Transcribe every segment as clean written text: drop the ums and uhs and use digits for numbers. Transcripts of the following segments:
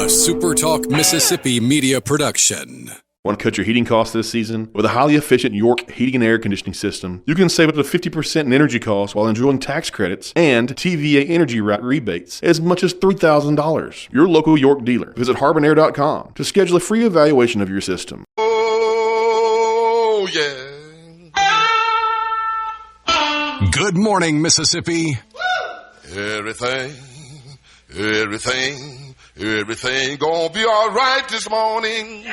SuperTalk Mississippi media production. Want to cut your heating costs this season? With a highly efficient York heating and air conditioning system, you can save up to 50% in energy costs while enjoying tax credits and TVA energy rebates as much as $3,000. Your local York dealer. Visit harbonair.com to schedule a free evaluation of your system. Oh, yeah. Good morning, Mississippi. Everything gonna be all right this morning.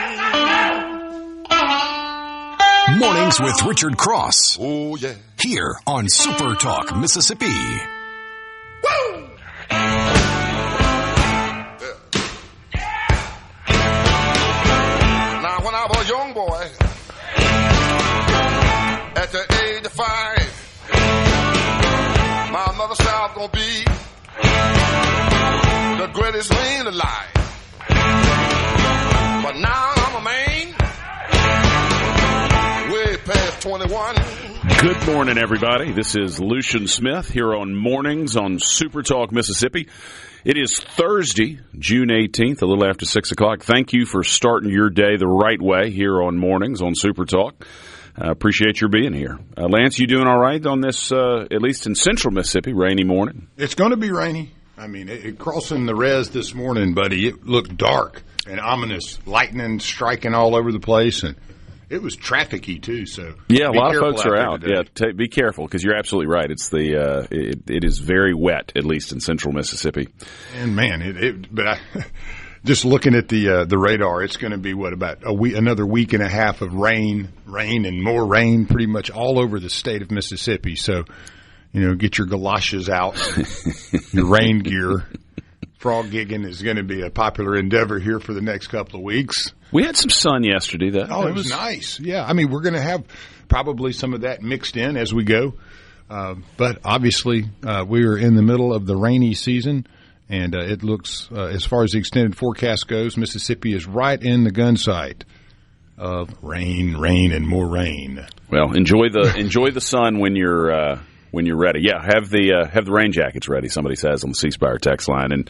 Mornings with Richard Cross. Oh, yeah. Here on SuperTalk Mississippi. Woo! Now, when I was a young boy, at the age of 5, my mother said I was gonna be the greatest man alive. But now I'm a man, way past 21. Good morning, everybody. This is Lucian Smith here on Mornings on SuperTalk Mississippi. It is Thursday, June 18th, a little after 6 o'clock. Thank you for starting your day the right way here on Mornings on SuperTalk. I appreciate your being here. Lance, you doing all right on this, at least in central Mississippi, rainy morning? It's going to be rainy. I mean, crossing the res this morning, buddy, it looked dark and ominous, lightning striking all over the place, and it was trafficy too. So yeah, a lot of folks are out. Yeah, be careful because you're absolutely right. It's it is very wet, at least in central Mississippi. And man, just looking at the radar, it's going to be about another week and a half of rain, and more rain, pretty much all over the state of Mississippi. So, get your galoshes out, your rain gear. Frog gigging is going to be a popular endeavor here for the next couple of weeks. We had some sun yesterday. It was nice. Yeah, I mean, we're going to have probably some of that mixed in as we go. But obviously, we are in the middle of the rainy season, and it looks, as far as the extended forecast goes, Mississippi is right in the gun sight of rain, and more rain. Well, enjoy the sun when you're ready. Yeah, have the rain jackets ready, somebody says on the C Spire text line. And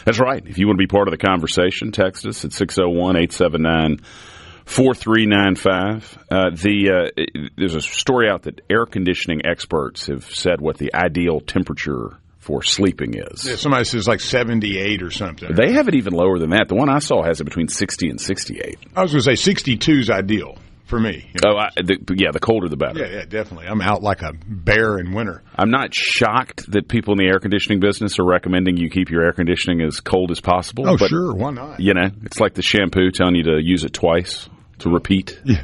that's right. If you want to be part of the conversation, text us at 601-879-4395. There's a story out that air conditioning experts have said what the ideal temperature for sleeping is. Yeah, somebody says like 78 or something. They have it even lower than that. The one I saw has it between 60 and 68. I was going to say 62 is ideal. For me. The colder the better. Yeah, definitely. I'm out like a bear in winter. I'm not shocked that people in the air conditioning business are recommending you keep your air conditioning as cold as possible. Oh, but, sure. Why not? It's like the shampoo telling you to use it twice, to repeat. Yeah.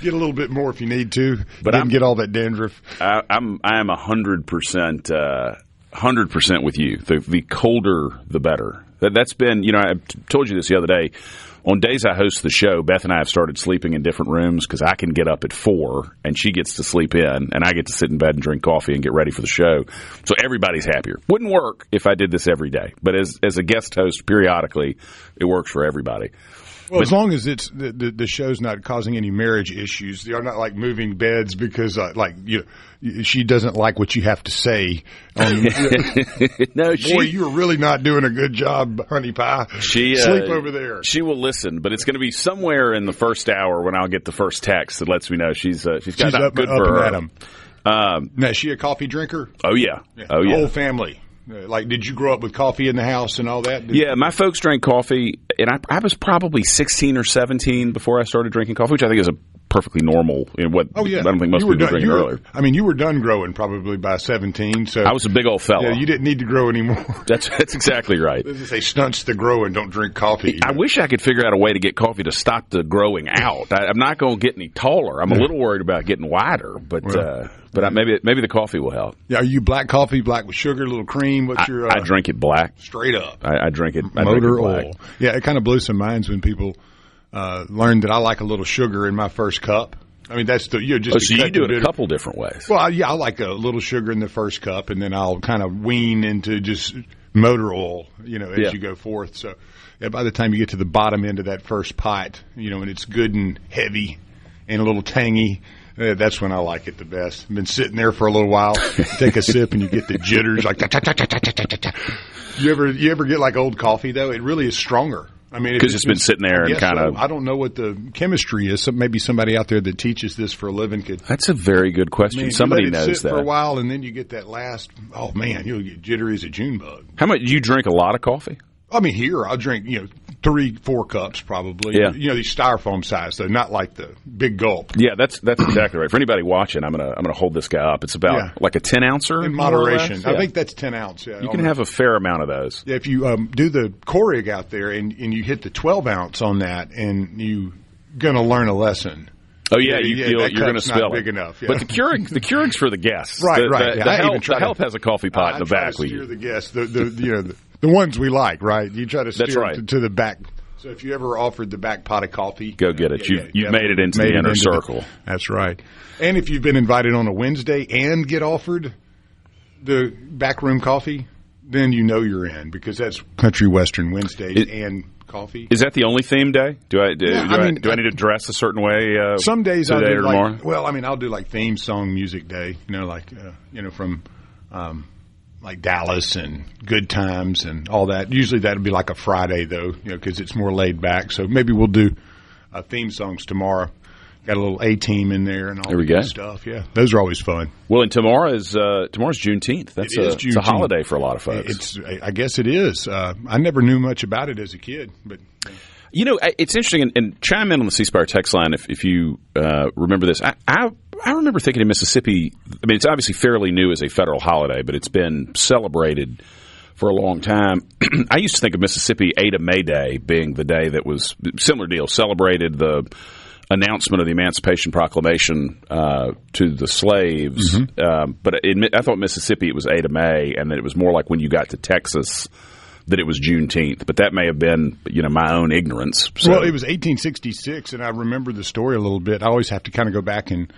Get a little bit more if you need to. But didn't get all that dandruff. I'm 100% with you. The colder, the better. That's been, I told you this the other day. On days I host the show, Beth and I have started sleeping in different rooms because I can get up at 4 and she gets to sleep in, and I get to sit in bed and drink coffee and get ready for the show. So everybody's happier. Wouldn't work if I did this every day, but as a guest host, periodically, it works for everybody. Well, as long as it's the show's not causing any marriage issues, they're not like moving beds because she doesn't like what you have to say. No, boy, you're really not doing a good job, honey pie. Sleep over there. She will listen, but it's going to be somewhere in the first hour when I'll get the first text that lets me know she's got up, good up for her. At 'em. Now, is she a coffee drinker? Oh yeah. Oh yeah. Whole family. Like, did you grow up with coffee in the house and all that? Yeah, my folks drank coffee, and I was probably 16 or 17 before I started drinking coffee, which I think is a perfectly normal. I don't think most people drink earlier. I mean, you were done growing probably by 17. So I was a big old fella. Yeah, you didn't need to grow anymore. That's exactly right. They say stunts the growing, don't drink coffee. I wish I could figure out a way to get coffee to stop the growing out. I'm not going to get any taller. I'm a little worried about getting wider, but maybe the coffee will help. Yeah, are you black coffee, black with sugar, a little cream? What's your? I drink it black. Straight up. I drink it. Motor oil. Yeah, it kind of blew some minds when people learned that I like a little sugar in my first cup. I mean, that's so you do it a couple different ways. Well, yeah, I like a little sugar in the first cup, and then I'll kind of wean into just motor oil, as you go forth. So by the time you get to the bottom end of that first pot, and it's good and heavy and a little tangy, That's when I like it the best. Been sitting there for a little while, take a sip, and you get the jitters like. You ever get like old coffee though? It really is stronger. I mean, because it's been sitting there and kind of. I don't know what the chemistry is. So maybe somebody out there that teaches this for a living could. That's a very good question. Man, somebody you let it knows sit that for a while, and then you get that last. Oh man, you'll get jittery as a June bug. How much do you drink? A lot of coffee? I mean, here I'll drink 3-4 cups probably. Yeah. These styrofoam size though, not like the big gulp. Yeah, that's exactly right. For anybody watching, I'm gonna hold this guy up. It's about like a 10-ouncer in moderation. Yeah. I think that's 10 ounce. Yeah, you can have a fair amount of those. Yeah, if you do the Keurig out there and you hit the 12 ounce on that, and you gonna learn a lesson. Oh yeah, you're going to spell not big enough. Yeah. But the Keurig's for the guests, right? The help has a coffee pot in the back. To steer the guests, the ones we like, right? You try to steer to the back. So if you ever offered the back pot of coffee, go get it. You've made it into the inner circle. That's right. And if you've been invited on a Wednesday and get offered the backroom coffee, then you know you're in, because that's Country Western Wednesdays and coffee. Is that the only theme day? Do I need to dress a certain way? Some days I'll do tomorrow? I'll do like theme song music day. From like Dallas and Good Times and all that. Usually that'll be like a Friday though, because it's more laid back. So maybe we'll do theme songs tomorrow. Got a little A-Team in there and all that good stuff. Yeah, those are always fun. Well, and tomorro's Juneteenth. It's a holiday for a lot of folks. I guess it is. I never knew much about it as a kid, but it's interesting. And chime in on the C Spire text line if you remember this. I remember thinking in Mississippi. I mean, it's obviously fairly new as a federal holiday, but it's been celebrated for a long time. I used to think of Mississippi Ada May Day being the day that was similar deal, celebrated the announcement of the Emancipation Proclamation to the slaves. Mm-hmm. But I thought Mississippi it was Ada May, and that it was more like when you got to Texas that it was Juneteenth. But that may have been my own ignorance. So. Well, it was 1866, and I remember the story a little bit. I always have to kind of go back and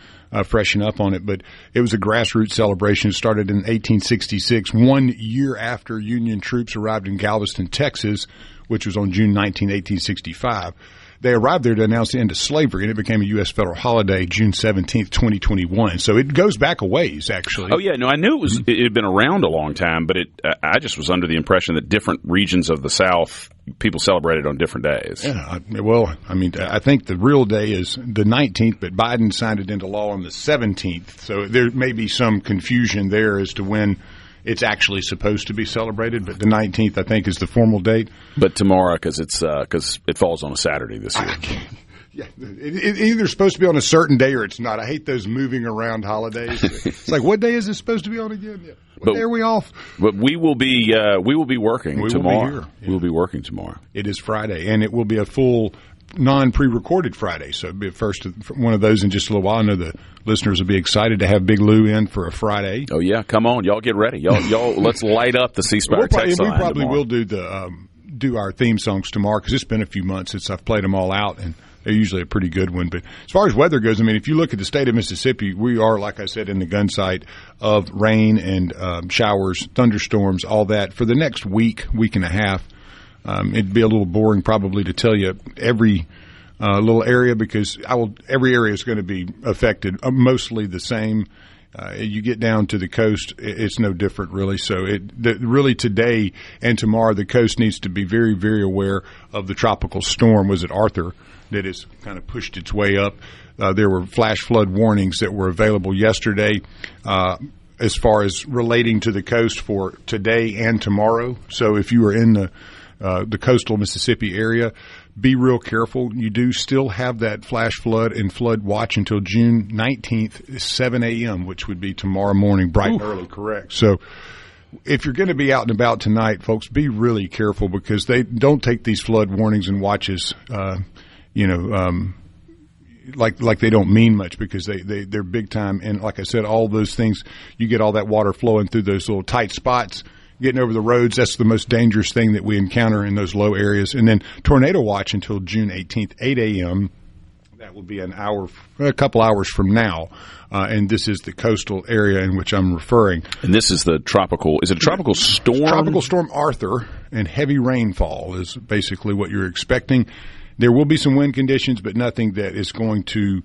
freshen up on it, but it was a grassroots celebration. It started in 1866, 1 year after Union troops arrived in Galveston, Texas, which was on June 19, 1865. They arrived there to announce the end of slavery, and it became a U.S. federal holiday June 17th, 2021. So it goes back a ways, actually. Oh, yeah. No, I knew it had been around a long time, but I just was under the impression that different regions of the South, people celebrated on different days. Yeah. Well, I mean, I think the real day is the 19th, but Biden signed it into law on the 17th. So there may be some confusion there as to when it's actually supposed to be celebrated, but the 19th, I think, is the formal date. But tomorrow, because it falls on a Saturday this year. Yeah, it's either supposed to be on a certain day or it's not. I hate those moving around holidays. It's like, what day is it supposed to be on again? Yeah. What day are we off? But we will be working tomorrow. Will be here. Yeah. We'll be working tomorrow. It is Friday, and it will be a full non-pre-recorded Friday, so it'll be one of those in just a little while. I know the listeners will be excited to have Big Lou in for a Friday. Oh yeah, come on, y'all get ready, y'all let's light up the C Spire text line. We probably tomorrow. will do our theme songs tomorrow, because it's been a few months since I've played them all out, and they're usually a pretty good one. But as far as weather goes, I mean, if you look at the state of Mississippi, we are, like I said, in the gun sight of rain and showers, thunderstorms, all that for the next week and a half. It'd be a little boring probably to tell you every little area, because every area is going to be affected, mostly the same. You get down to the coast, it's no different really. So really today and tomorrow, the coast needs to be very, very aware of the tropical storm. Was it Arthur that has kind of pushed its way up? There were flash flood warnings that were available yesterday as far as relating to the coast for today and tomorrow. So if you are in the coastal Mississippi area, be real careful. You do still have that flash flood and flood watch until June 19th, 7 a.m., which would be tomorrow morning, bright and early, correct. So if you're going to be out and about tonight, folks, be really careful, because they don't take these flood warnings and watches, like they don't mean much, because they're big time. And like I said, all those things, you get all that water flowing through those little tight spots. Getting over the roads, that's the most dangerous thing that we encounter in those low areas. And then tornado watch until June 18th, 8 a.m. That will be a couple hours from now. And this is the coastal area in which I'm referring. And this is is it a tropical storm? Tropical Storm Arthur, and heavy rainfall is basically what you're expecting. There will be some wind conditions, but nothing that is going to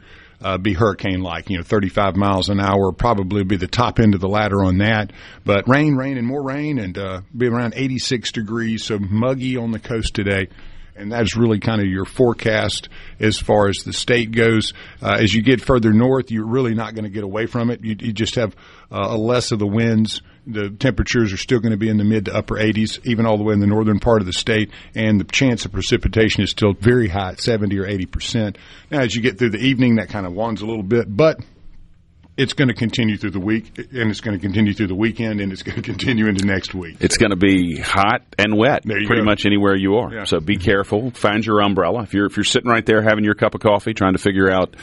be hurricane-like, 35 miles an hour, probably be the top end of the ladder on that. But rain, and more rain, and be around 86 degrees, so muggy on the coast today. And that's really kind of your forecast as far as the state goes. As you get further north, you're really not going to get away from it. You just have less of the winds. The temperatures are still going to be in the mid to upper 80s, even all the way in the northern part of the state. And the chance of precipitation is still very high at 70 or 80%. Now, as you get through the evening, that kind of wands a little bit. But it's going to continue through the week, and it's going to continue through the weekend, and it's going to continue into next week. It's going to be hot and wet pretty much anywhere you are. Yeah. So be careful. Find your umbrella. If you're sitting right there having your cup of coffee, trying to figure out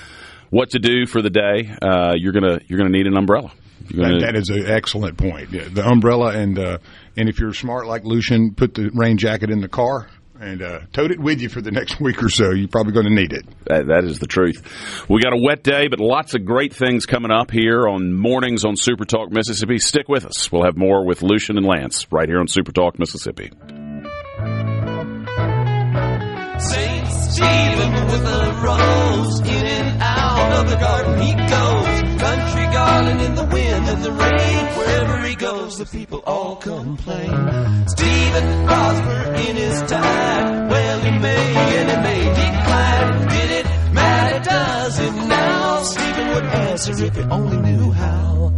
what to do for the day, you're gonna need an umbrella. That is an excellent point. Yeah, the umbrella, and if you're smart like Lucian, put the rain jacket in the car and tote it with you for the next week or so. You're probably going to need it. That is the truth. We got a wet day, but lots of great things coming up here on Mornings on SuperTalk Mississippi. Stick with us. We'll have more with Lucian and Lance right here on SuperTalk Mississippi. St. Stephen with a rose, in and out of the garden he goes. Country garland in the wind and the rain. Wherever he goes, the people all complain. Stephen prosper in his time. Well, he may and he may decline. Did it matter? Does it now? Stephen would answer if he only knew how.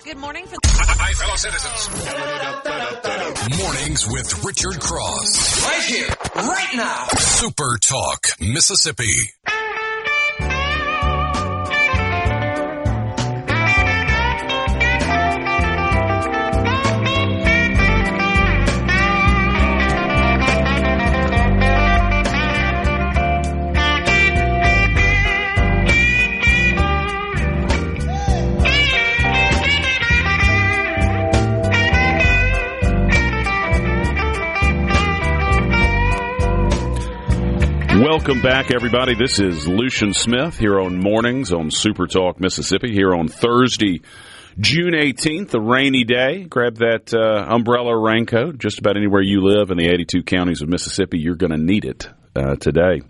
Good morning. Hi, fellow citizens. Mornings with Richard Cross. Right here, right now. Super Talk, Mississippi. Welcome back, everybody. This is Lucian Smith here on Mornings on Super Talk Mississippi here on Thursday, June 18th, a rainy day. Grab that umbrella or raincoat. Just about anywhere you live in the 82 counties of Mississippi, you're going to need it today.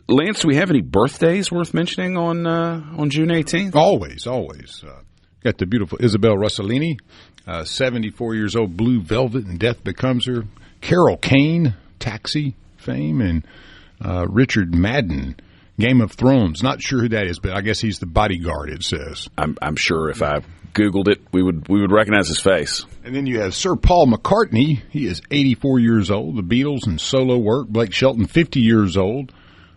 Lance, do we have any birthdays worth mentioning on June 18th? Always. Got the beautiful Isabel Rossellini, 74 years old, Blue Velvet, and Death Becomes Her. Carol Kane, Taxi fame, and Richard Madden, Game of Thrones. Not sure who that is, but I guess he's the bodyguard, it says. I'm sure if I Googled it, we would recognize his face. And then you have Sir Paul McCartney. He is 84 years old. The Beatles and solo work. Blake Shelton, 50 years old.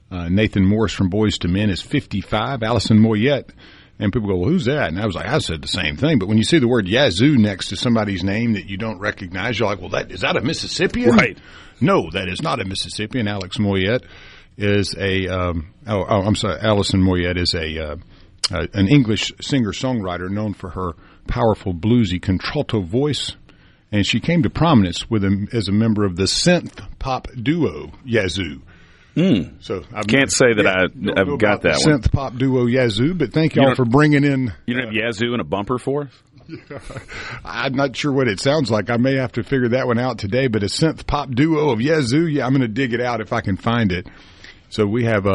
Nathan Morris from Boyz II Men is 55. Alison Moyet. And people go, well, who's that? And I said the same thing. But when you see the word Yazoo next to somebody's name that you don't recognize, you're like, well, is that a Mississippian? Right. No, that is not a Mississippian. Alex Moyet is Alison Moyet is an English singer-songwriter known for her powerful bluesy contralto voice. And she came to prominence as a member of the synth pop duo Yazoo. So I can't say that I've got that one. Synth pop duo Yazoo, but thank y'all for bringing in. You don't have Yazoo in a bumper for us? Yeah. I'm not sure what it sounds like. I may have to figure that one out today, but a synth pop duo of Yazoo, yeah, I'm going to dig it out if I can find it. So we have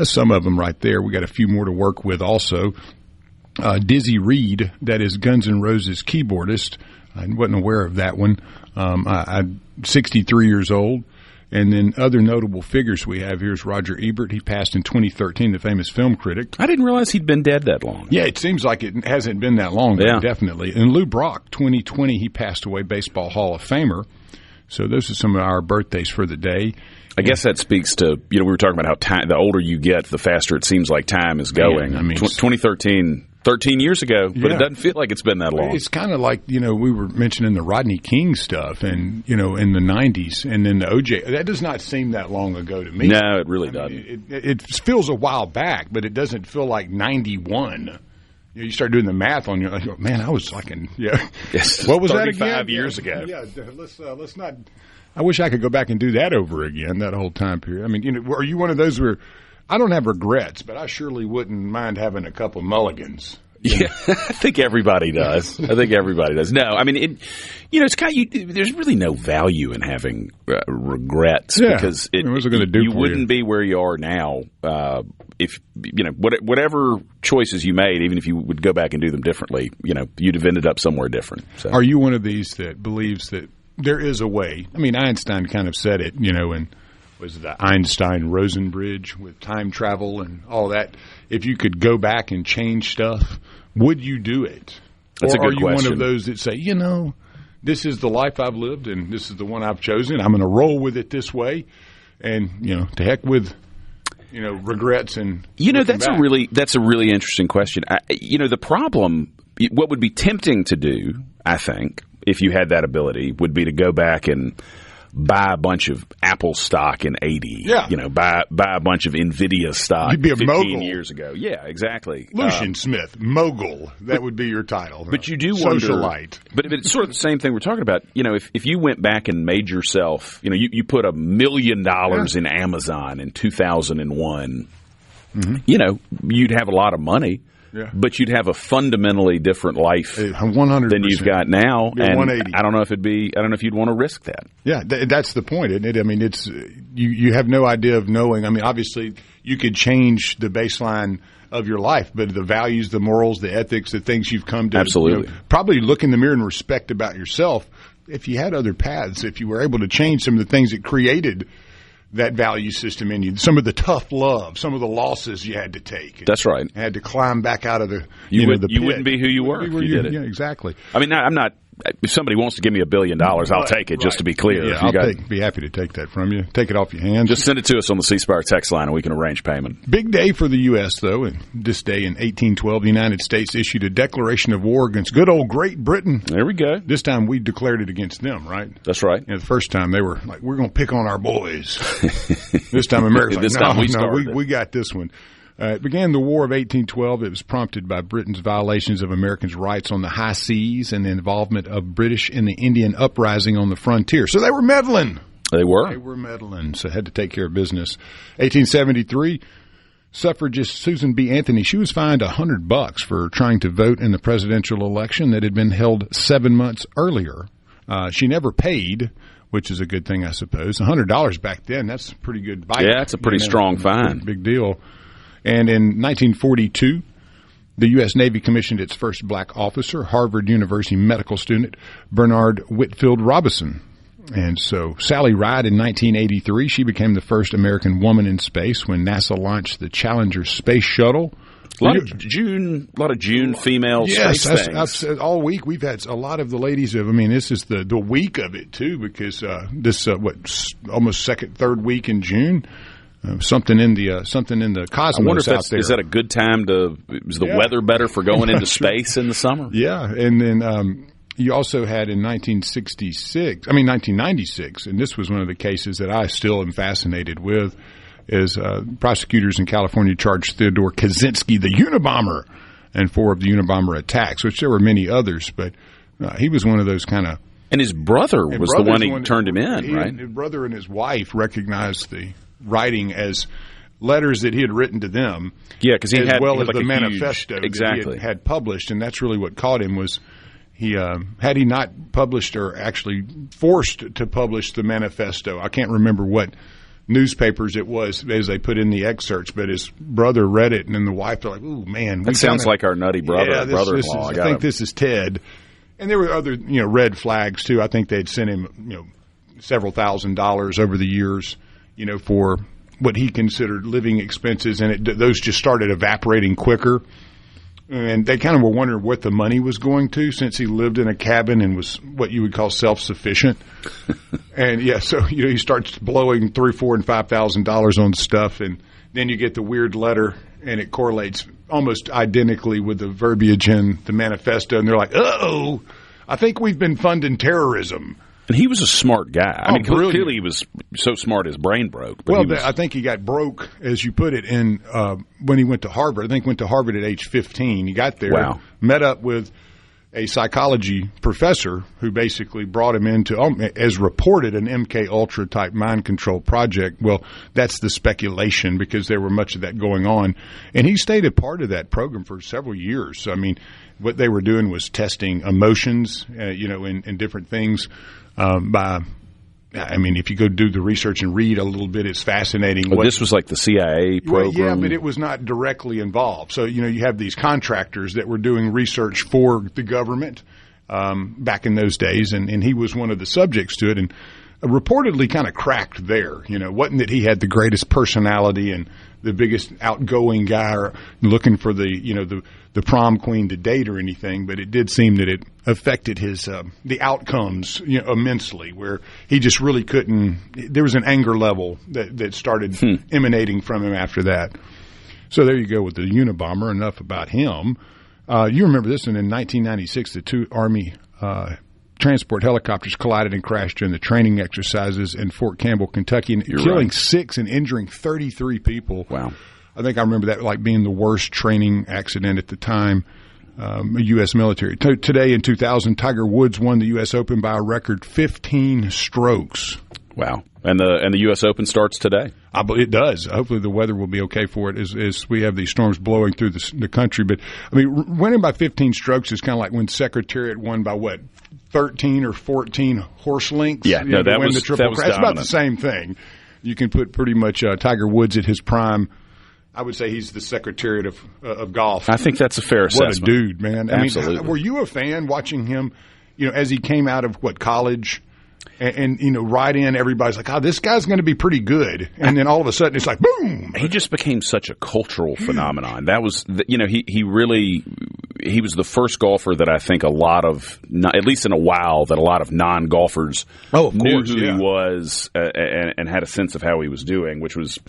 some of them right there. We got a few more to work with also. Dizzy Reed, that is Guns N' Roses keyboardist. I wasn't aware of that one. I'm 63 years old. And then other notable figures we have here is Roger Ebert. He passed in 2013, the famous film critic. I didn't realize he'd been dead that long. Yeah, it seems like it hasn't been that long, yeah. Definitely. And Lou Brock, 2020, he passed away, Baseball Hall of Famer. So those are some of our birthdays for the day. I guess that speaks to, we were talking about how the older you get, the faster it seems like time is going. Yeah, I mean, 2013, 13 years ago, but it doesn't feel like it's been that long. It's kind of like, we were mentioning the Rodney King stuff and, in the 90s and then the OJ. That does not seem that long ago to me. No, it really doesn't. It feels a while back, but it doesn't feel like 91. You start doing the math on you, like, man, I was like yes, what was that again? 35 years ago. Yeah, let's not. I wish I could go back and do that over again, that whole time period. I mean, are you one of those where I don't have regrets, but I surely wouldn't mind having a couple mulligans. Yeah, I think everybody does. No, I mean, it's there's really no value in having regrets because what's it gonna do you for wouldn't you? be where you are now if whatever choices you made, even if you would go back and do them differently, you'd have ended up somewhere different. So. Are you one of these that believes that there is a way? I mean, Einstein kind of said it, and was the Einstein-Rosen bridge with time travel and all that. If you could go back and change stuff, would you do it? That's or a good are you question. one of those that say, this is the life I've lived and this is the one I've chosen. I'm going to roll with it this way, and to heck with regrets and that's a really interesting question. The problem, what would be tempting to do, I think, if you had that ability, would be to go back and buy a bunch of Apple stock in 80. Yeah. Buy a bunch of NVIDIA stock You'd be a 15 mogul. years ago. Yeah, exactly. Lucian Smith, mogul. That would be your title. But you do wonder. Socialite. But it's sort of the same thing we're talking about. If you went back and made yourself, you put $1 million in Amazon in 2001, you'd have a lot of money. Yeah. But you'd have a fundamentally different life 100% than you've got now, and 180. I don't know if you'd want to risk that. Yeah, that's the point, isn't it? I mean, it's you have no idea of knowing. I mean, obviously, you could change the baseline of your life, but the values, the morals, the ethics, the things you've come to absolutely probably look in the mirror and respect about yourself. If you had other paths, if you were able to change some of the things that created that value system in you, some of the tough love, some of the losses you had to take. That's right. You had to climb back out of the you the pit. wouldn't be who you were if you did it. Yeah, exactly. I mean, I'm not. If somebody wants to give me $1 billion, I'll take it. Just to be clear, Yeah, be happy to take that from you. Take it off your hands. Just send it to us on the C Spire text line, and we can arrange payment. Big day for the U.S., though. And this day in 1812, the United States issued a declaration of war against good old Great Britain. There we go. This time we declared it against them, right? That's right. The first time they were like, we're going to pick on our boys. This time America's like, we got this one. It began the War of 1812. It was prompted by Britain's violations of Americans' rights on the high seas and the involvement of British in the Indian uprising on the frontier. So they were meddling. They were meddling, so had to take care of business. 1873, suffragist Susan B. Anthony, she was fined $100 for trying to vote in the presidential election that had been held 7 months earlier. She never paid, which is a good thing, I suppose. $100 back then, that's a pretty good bite. Yeah, it's a pretty strong fine. Big deal. And in 1942, the U.S. Navy commissioned its first black officer, Harvard University medical student Bernard Whitfield Robinson. And so Sally Ride in 1983, she became the first American woman in space when NASA launched the Challenger space shuttle. A lot of June female space things. I've said all week we've had a lot of the ladies of. I mean, this is the week of it too, because almost third week in June. Something in the cosmos. I wonder if out there. Is that a good time to? Is the weather better for going into space in the summer? Yeah, and then you also had in 1996, and this was one of the cases that I still am fascinated with, is prosecutors in California charged Theodore Kaczynski, the Unabomber, and 4 of the Unabomber attacks, which there were many others, but he was one of those kind of. And his brother was the one who turned him in, right? His brother and his wife recognized the writing as letters that he had written to them. Yeah, because as well as the manifesto exactly. that he had published, and that's really what caught him. Was he had he not published or actually forced to publish the manifesto? I can't remember what newspapers it was as they put in the excerpts, but his brother read it, and then the wife they're like, "Ooh, man, that sounds like our nutty brother-in-law." I think this is Ted. And there were other red flags too. I think they'd sent him several $1,000s over the years. For what he considered living expenses, and those just started evaporating quicker. And they kind of were wondering what the money was going to, since he lived in a cabin and was what you would call self-sufficient. And so he starts blowing $3,000, $4,000, and $5,000 on stuff, and then you get the weird letter, and it correlates almost identically with the verbiage in the manifesto, and they're like, "Uh-oh, I think we've been funding terrorism." And he was a smart guy. I mean, brilliant. Clearly he was so smart his brain broke. But I think he got broke, as you put it, when he went to Harvard. I think he went to Harvard at age 15. He got there, met up with a psychology professor who basically brought him into, as reported, an MK Ultra type mind control project. Well, that's the speculation because there were much of that going on. And he stayed a part of that program for several years. So, I mean, what they were doing was testing emotions, in different things if you go do the research and read a little bit, it's fascinating. Well, this was like the CIA program. Well, yeah, but it was not directly involved. So, you have these contractors that were doing research for the government back in those days, and he was one of the subjects to it, and reportedly kind of cracked there. Wasn't that he had the greatest personality and the biggest outgoing guy or looking for the prom queen to date or anything, but it did seem that it affected his the outcomes immensely, where he just really couldn't. There was an anger level that started emanating from him after that. So there you go with the Unabomber. Enough about him. You remember this one in 1996, the two Army transport helicopters collided and crashed during the training exercises in Fort Campbell, Kentucky, killing 6 and injuring 33 people. Wow. I think I remember that like being the worst training accident at the time, U.S. military. Today in 2000, Tiger Woods won the U.S. Open by a record 15 strokes. Wow. And the U.S. Open starts today. I believe it does. Hopefully the weather will be okay for it as we have these storms blowing through the country. But, I mean, winning by 15 strokes is kind of like when Secretariat won by, 13 or 14 horse lengths? Yeah, no, that was It's about the same thing. You can put pretty much Tiger Woods at his prime. I would say he's the Secretariat of golf. I think that's a fair assessment. What a dude, man. Absolutely. I mean, were you a fan watching him, as he came out of, college? And right in, everybody's like, this guy's going to be pretty good. And then all of a sudden, it's like, boom! He just became such a cultural phenomenon. That was, he was the first golfer that I think a lot of, at least in a while, that a lot of non-golfers knew who he was and had a sense of how he was doing, which was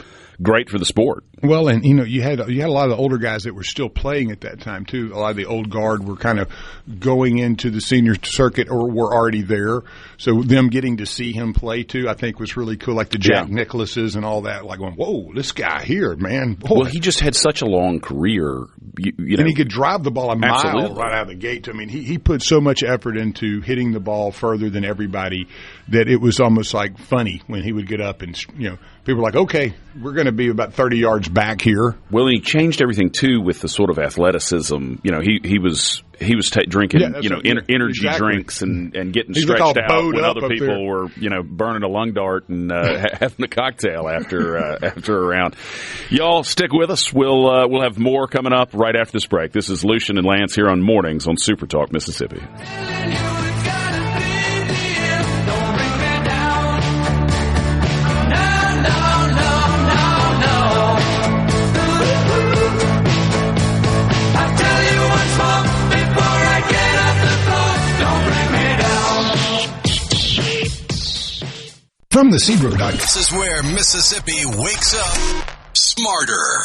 great for the sport. Well, and you had a lot of the older guys that were still playing at that time too. A lot of the old guard were kind of going into the senior circuit or were already there. So them getting to see him play too, I think was really cool. Like the Jack Nicklaus's and all that. Like going, whoa, this guy here, man. Boy. Well, he just had such a long career. And he could drive the ball a mile right out of the gate. I mean, he put so much effort into hitting the ball further than everybody that it was almost like funny when he would get up and people were like, okay, we're going to be about 30 yards back here. Well, he changed everything too with the sort of athleticism. He was drinking energy drinks and getting stretched out when other people were burning a lung dart and having a cocktail after a round. Y'all stick with us. We'll have more coming up right after this break. This is Lucian and Lance here on Mornings on SuperTalk Mississippi. From the Seabrook.com. This is where Mississippi wakes up smarter.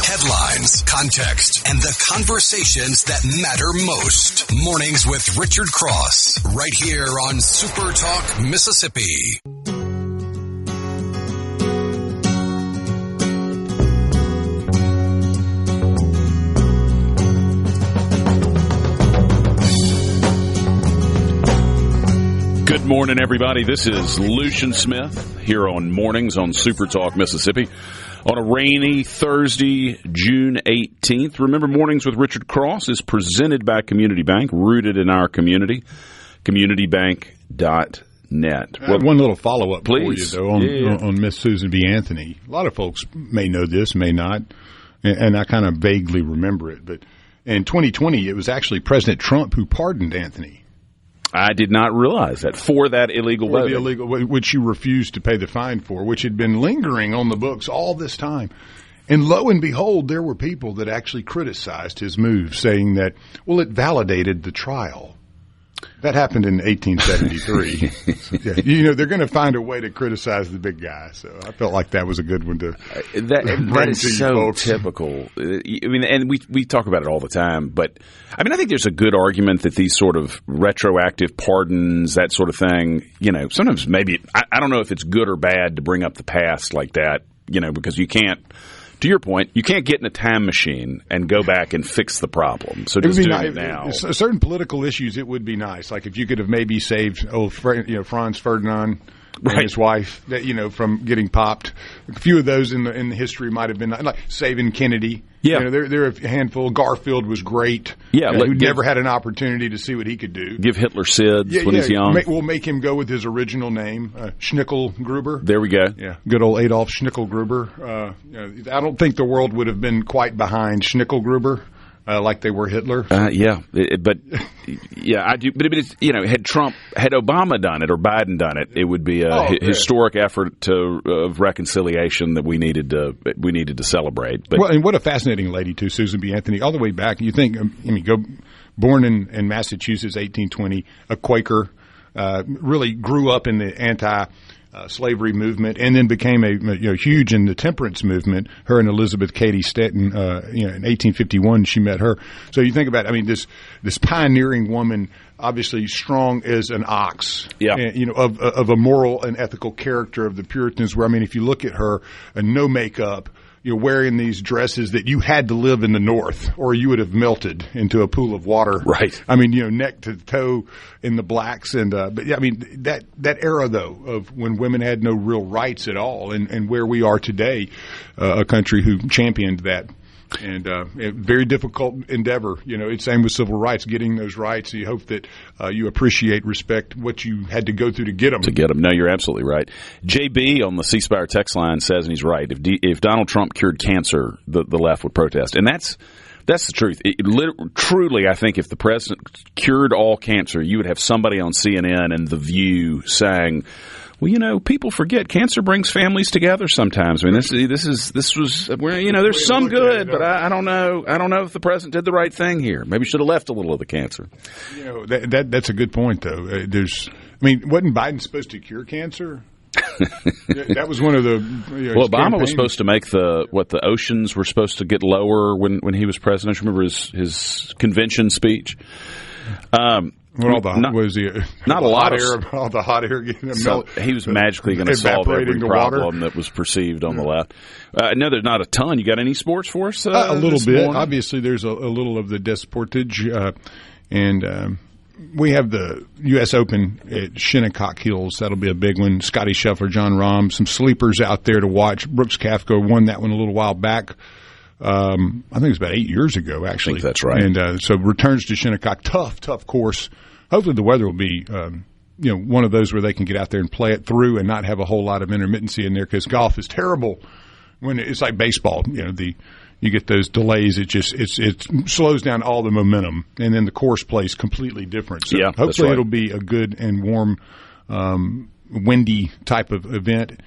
Headlines, context, and the conversations that matter most. Mornings with Richard Cross, right here on SuperTalk Mississippi. Good morning, everybody. This is Lucian Smith here on Mornings on SuperTalk Mississippi on a rainy Thursday, June 18th. Remember, Mornings with Richard Cross is presented by Community Bank, rooted in our community, communitybank.net. One little follow-up please. For you, though, on Miss Susan B. Anthony. A lot of folks may know this, may not, and I kind of vaguely remember it. But in 2020, it was actually President Trump who pardoned Anthony. I did not realize that for that illegal voting. The illegal, which you refused to pay the fine for, which had been lingering on the books all this time. And lo and behold, there were people that actually criticized his move, saying that, well, it validated the trial. That happened in 1873. They're going to find a way to criticize the big guy. So I felt like that was a good one to that is so folks. Typical. I mean, and we talk about it all the time. But I mean, I think there's a good argument that these sort of retroactive pardons, that sort of thing, sometimes maybe I don't know if it's good or bad to bring up the past like that, because you can't to your point, you can't get in a time machine and go back and fix the problem. So just doing it now. Certain political issues, it would be nice. Like if you could have maybe saved Franz Ferdinand and his wife, from getting popped. A few of those in the history might have been like saving Kennedy. Yeah, there are a handful. Garfield was great. Yeah, who never had an opportunity to see what he could do. Give Hitler SIDS when he's young. We'll make him go with his original name, Schnickelgruber. There we go. Yeah, good old Adolf Schnickelgruber. I don't think the world would have been quite behind Schnickelgruber. Like they were Hitler. I do. But it's, had Obama done it or Biden done it, it would be a historic effort of reconciliation that we needed to celebrate. But and what a fascinating lady too, Susan B. Anthony. All the way back, you think, born in Massachusetts, 1820, a Quaker, really grew up in the anti-slavery movement, and then became huge in the temperance movement. Her and Elizabeth Cady Stanton, in 1851, she met her. So you think about, this pioneering woman, obviously strong as an ox, of a moral and ethical character of the Puritans. Where if you look at her, no makeup. You're wearing these dresses that you had to live in the North, or you would have melted into a pool of water. Right. Neck to toe in the blacks, that era though of when women had no real rights at all, and where we are today, a country who championed that. And a very difficult endeavor. It's same with civil rights, getting those rights. You hope that you appreciate, respect what you had to go through to get them. No, you're absolutely right. JB on the C Spire text line says, and he's right, if Donald Trump cured cancer, the left would protest. And that's the truth. Truly, I think if the president cured all cancer, you would have somebody on CNN and The View saying, well, people forget cancer brings families together sometimes. There's some good, but I don't know. I don't know if the president did the right thing here. Maybe should have left a little of the cancer. That's a good point, though. Wasn't Biden supposed to cure cancer? That was one of the. Obama was supposed to make the oceans were supposed to get lower when he was president. Remember his convention speech. All the hot air he was magically going to solve every problem that was perceived on the left. No, there's not a ton. You got any sports for us? A little bit. Morning? Obviously, there's a little of the desportage, and we have the U.S. Open at Shinnecock Hills. That'll be a big one. Scotty Scheffler, John Rahm, some sleepers out there to watch. Brooks Koepka won that one a little while back. I think it was about 8 years ago, actually. I think that's right. And so returns to Shinnecock. Tough course. Hopefully the weather will be, one of those where they can get out there and play it through and not have a whole lot of intermittency in there, because golf is terrible when it's like baseball. You get those delays. It slows down all the momentum, and then the course plays completely different. So hopefully it'll be a good and warm, windy type of event.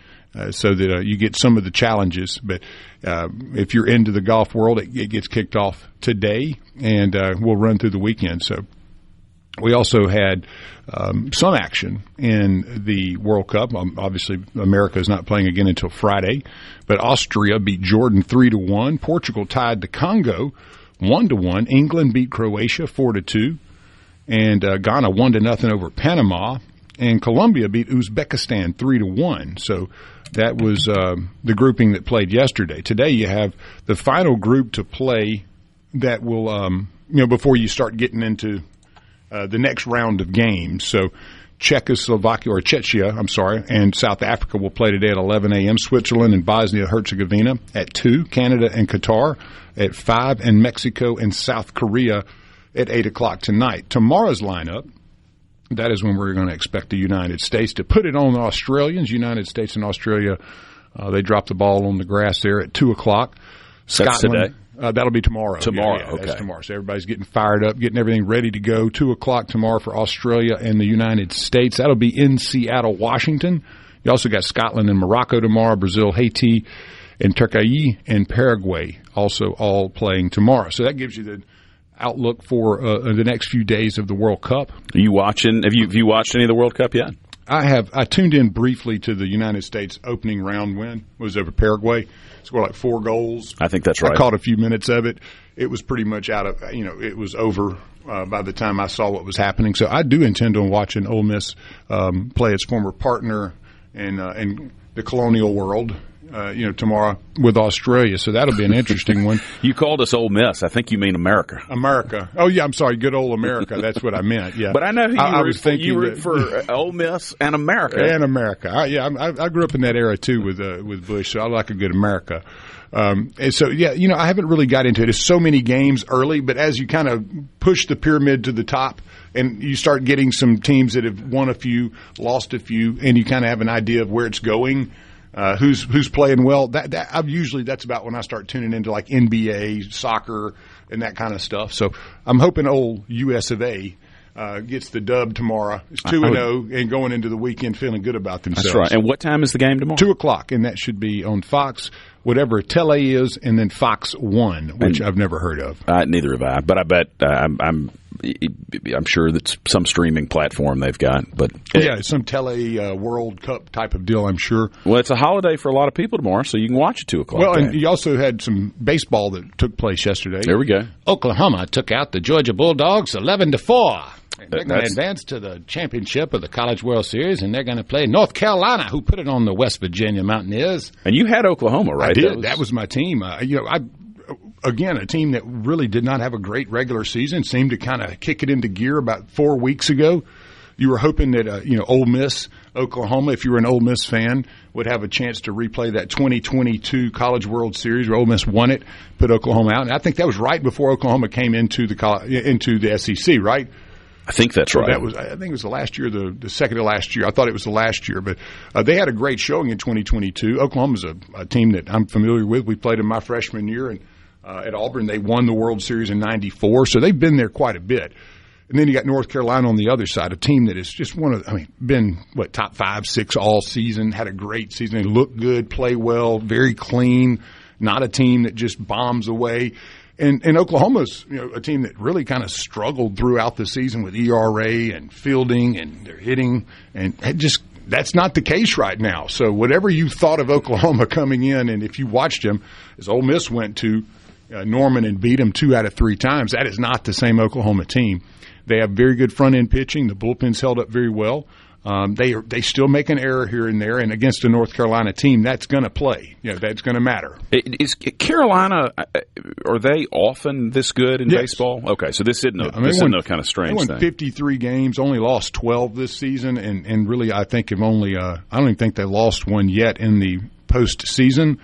So that you get some of the challenges. But if you're into the golf world, it gets kicked off today, and we'll run through the weekend. So we also had some action in the World Cup. Obviously, America is not playing again until Friday. But Austria beat Jordan 3-1. Portugal tied the Congo 1-1. England beat Croatia 4-2. And Ghana 1-0 over Panama. And Colombia beat Uzbekistan 3-1. So that was the grouping that played yesterday. Today you have the final group to play that will, before you start getting into the next round of games. So Czechia, and South Africa will play today at 11 a.m. Switzerland and Bosnia-Herzegovina at 2. Canada and Qatar at 5. And Mexico and South Korea at 8 o'clock tonight. Tomorrow's lineup, that is when we're going to expect the United States to put it on the Australians. United States and Australia, they dropped the ball on the grass there at 2 o'clock. That's today? That'll be tomorrow. Tomorrow, okay. That's tomorrow. So everybody's getting fired up, getting everything ready to go. 2 o'clock tomorrow for Australia and the United States. That'll be in Seattle, Washington. You also got Scotland and Morocco tomorrow, Brazil, Haiti, and Turkey and Paraguay also all playing tomorrow. So that gives you the outlook for the next few days of the World Cup. Are you watching? Have you watched any of the World Cup yet? I have. I tuned in briefly to the United States opening round win. It was over Paraguay. Scored like 4 goals. I think that's right. I caught a few minutes of it. It was pretty much out of, it was over by the time I saw what was happening. So I do intend on watching Ole Miss play its former partner in the colonial world tomorrow with Australia. So that'll be an interesting one. You called us Ole Miss. I think you mean America. America. Oh, yeah, I'm sorry. Good old America. That's what I meant, yeah. But I know who I was thinking you root for Ole Miss and America. And America. I grew up in that era, too, with Bush, so I like a good America. And so, I haven't really got into it. There's so many games early, but as you kind of push the pyramid to the top and you start getting some teams that have won a few, lost a few, and you kind of have an idea of where it's going, who's playing well, that's about when I start tuning into like NBA, soccer, and that kind of stuff. So I'm hoping old US of A gets the dub tomorrow. It's 2-0 and going into the weekend feeling good about themselves. That's right. And what time is the game tomorrow? 2:00, and that should be on Fox, whatever Tele is, and then Fox 1, which I've never heard of. Neither have I, but I bet I'm sure that's some streaming platform they've got. But some Tele World Cup type of deal, I'm sure. Well, it's a holiday for a lot of people tomorrow, so you can watch at 2:00. Well, and you also had some baseball that took place yesterday. There we go. Oklahoma took out the Georgia Bulldogs 11-4. They're going to advance to the championship of the College World Series, and they're going to play North Carolina, who put it on the West Virginia Mountaineers. And you had Oklahoma, right? I did. That was my team. Again, a team that really did not have a great regular season, seemed to kind of kick it into gear about 4 weeks ago. You were hoping that, Ole Miss, Oklahoma, if you were an Ole Miss fan, would have a chance to replay that 2022 College World Series where Ole Miss won it, put Oklahoma out. And I think that was right before Oklahoma came into the SEC, right? I think that's right. I think it was the last year, the second to last year. I thought it was the last year, but they had a great showing in 2022. Oklahoma's a team that I'm familiar with. We played in my freshman year, and at Auburn they won the World Series in '94, so they've been there quite a bit. And then you got North Carolina on the other side, a team that is just been top 5, 6 all season, had a great season. They look good, play well, very clean, not a team that just bombs away. And Oklahoma's a team that really kind of struggled throughout the season with ERA and fielding and their hitting, and that's not the case right now. So whatever you thought of Oklahoma coming in, and if you watched them, as Ole Miss went to Norman and beat them 2 out of 3 times, that is not the same Oklahoma team. They have very good front-end pitching. The bullpen's held up very well. They still make an error here and there, and against a North Carolina team, that's going to play. That's going to matter. Is Carolina, are they often this good in baseball? Okay, so this isn't no kind of strange thing. They won 53 games, only lost 12 this season, and really I think have only I don't even think they lost one yet in the postseason.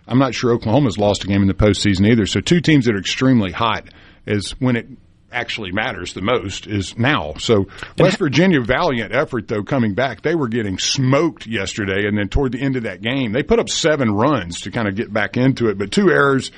I'm not sure Oklahoma's lost a game in the postseason either. So 2 teams that are extremely hot is when it actually matters the most is now. So West Virginia, valiant effort, though, coming back. They were getting smoked yesterday, and then toward the end of that game, they put up 7 runs to kind of get back into it. But 2 errors,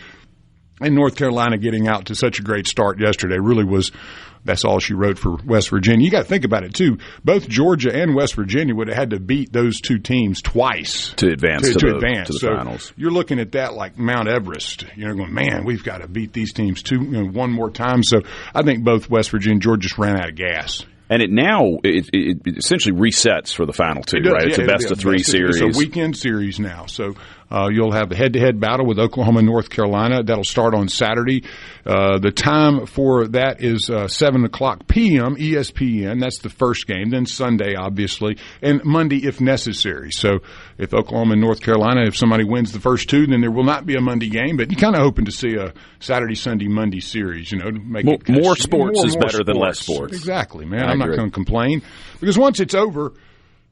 and North Carolina getting out to such a great start yesterday really was – that's all she wrote for West Virginia. You got to think about it, too. Both Georgia and West Virginia would have had to beat those 2 teams twice to advance to the so finals. You're looking at that like Mount Everest. You're going, man, we've got to beat these teams one more time. So I think both West Virginia and Georgia just ran out of gas. And it essentially resets for the final 2, right? It's a best-of-3 series. It's a weekend series now. So you'll have a head-to-head battle with Oklahoma and North Carolina. That'll start on Saturday. The time for that is 7:00 p.m. ESPN. That's the first game. Then Sunday, obviously, and Monday if necessary. So if Oklahoma and North Carolina, if somebody wins the first 2, then there will not be a Monday game. But you're kind of hoping to see a Saturday, Sunday, Monday series. To make it more sports is better than less sports. Exactly, man. I'm not going to complain because once it's over,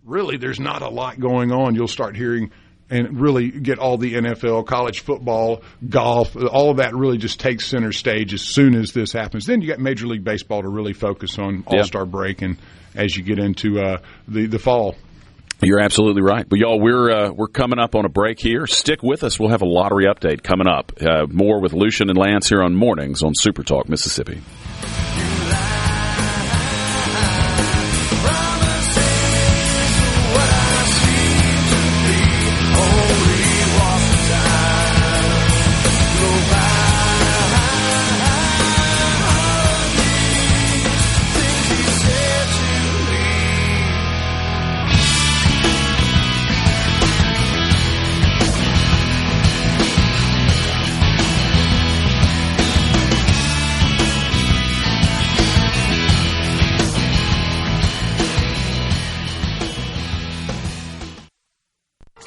really, there's not a lot going on. You'll start hearing. And really get all the NFL, college football, golf, all of that really just takes center stage as soon as this happens. Then you got Major League Baseball to really focus on All-Star break and as you get into the fall. You're absolutely right. But, y'all, we're coming up on a break here. Stick with us. We'll have a lottery update coming up. More with Lucian and Lance here on Mornings on SuperTalk Mississippi.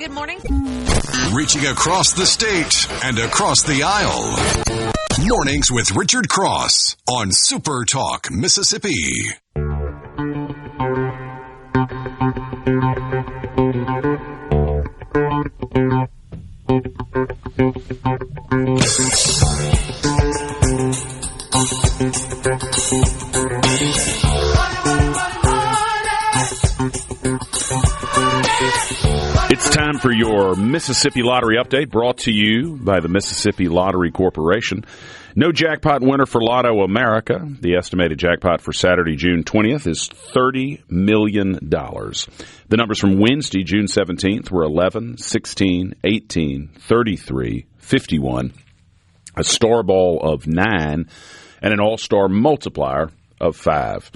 Good morning. Reaching across the state and across the aisle. Mornings with Richard Cross on SuperTalk, Mississippi. It's time for your Mississippi Lottery Update, brought to you by the Mississippi Lottery Corporation. No jackpot winner for Lotto America. The estimated jackpot for Saturday, June 20th is $30 million. The numbers from Wednesday, June 17th were 11, 16, 18, 33, 51, a star ball of 9, and an all-star multiplier of 5.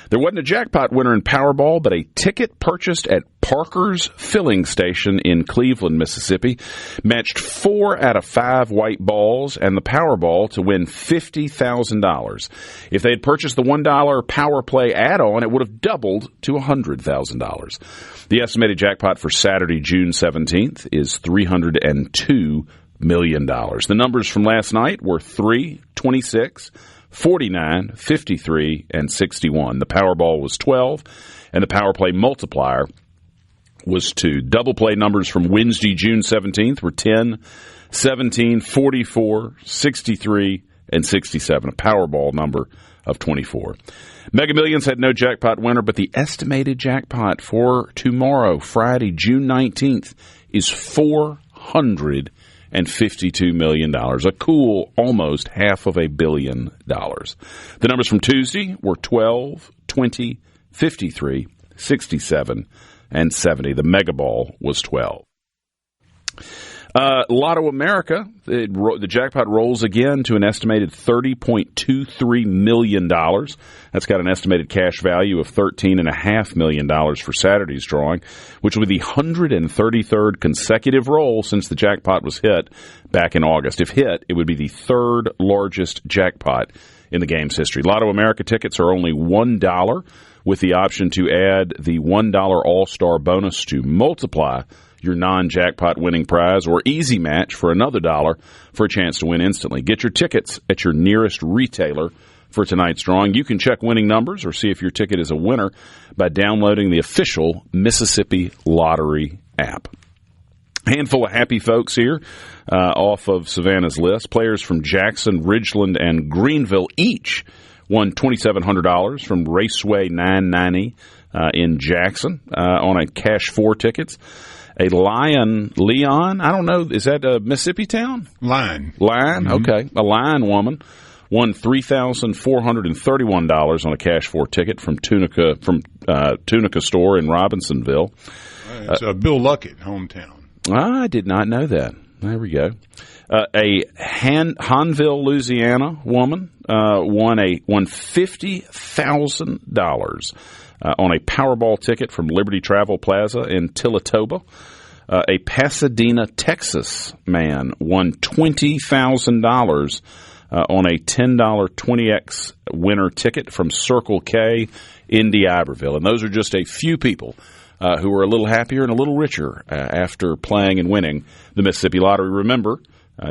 There wasn't a jackpot winner in Powerball, but a ticket purchased at Parker's Filling Station in Cleveland, Mississippi, matched 4 out of 5 white balls and the Powerball to win $50,000. If they had purchased the $1 Power Play add-on, it would have doubled to $100,000. The estimated jackpot for Saturday, June 17th, is $302 million. The numbers from last night were 3, 26, 49, 53, and 61. The Powerball was 12, and the Power Play multiplier was 2. Double play numbers from Wednesday, June 17th were 10, 17, 44, 63, and 67. A Powerball number of 24. Mega Millions had no jackpot winner, but the estimated jackpot for tomorrow, Friday, June 19th, is $452 million, a cool almost $500 million. The numbers from Tuesday were 12, 20, 53, 67, and 70. The Mega Ball was 12. Lotto America, the jackpot rolls again to an estimated $30.23 million. That's got an estimated cash value of $13.5 million for Saturday's drawing, which will be the 133rd consecutive roll since the jackpot was hit back in August. If hit, it would be the third largest jackpot in the game's history. Lotto America tickets are only $1, with the option to add the $1 All-Star bonus to multiply your non-jackpot winning prize, or easy match for another $1 for a chance to win instantly. Get your tickets at your nearest retailer for tonight's drawing. You can check winning numbers or see if your ticket is a winner by downloading the official Mississippi Lottery app. Handful of happy folks here off of Savannah's list. Players from Jackson, Ridgeland, and Greenville each won $2,700 from Raceway 990 in Jackson on a cash 4 tickets. A Leon, I don't know, is that a Mississippi town? Lion. Mm-hmm. Okay. A Lion woman won $3,431 on a cash 4 ticket from Tunica store in Robinsonville. It's Bill Luckett, hometown. I did not know that. There we go. A Hanville, Louisiana woman won $50,000 on a Powerball ticket from Liberty Travel Plaza in Tillatoba. A Pasadena, Texas man won $20,000 on a $10 20X winner ticket from Circle K in D'Iberville. And those are just a few people who are a little happier and a little richer after playing and winning the Mississippi Lottery. Remember,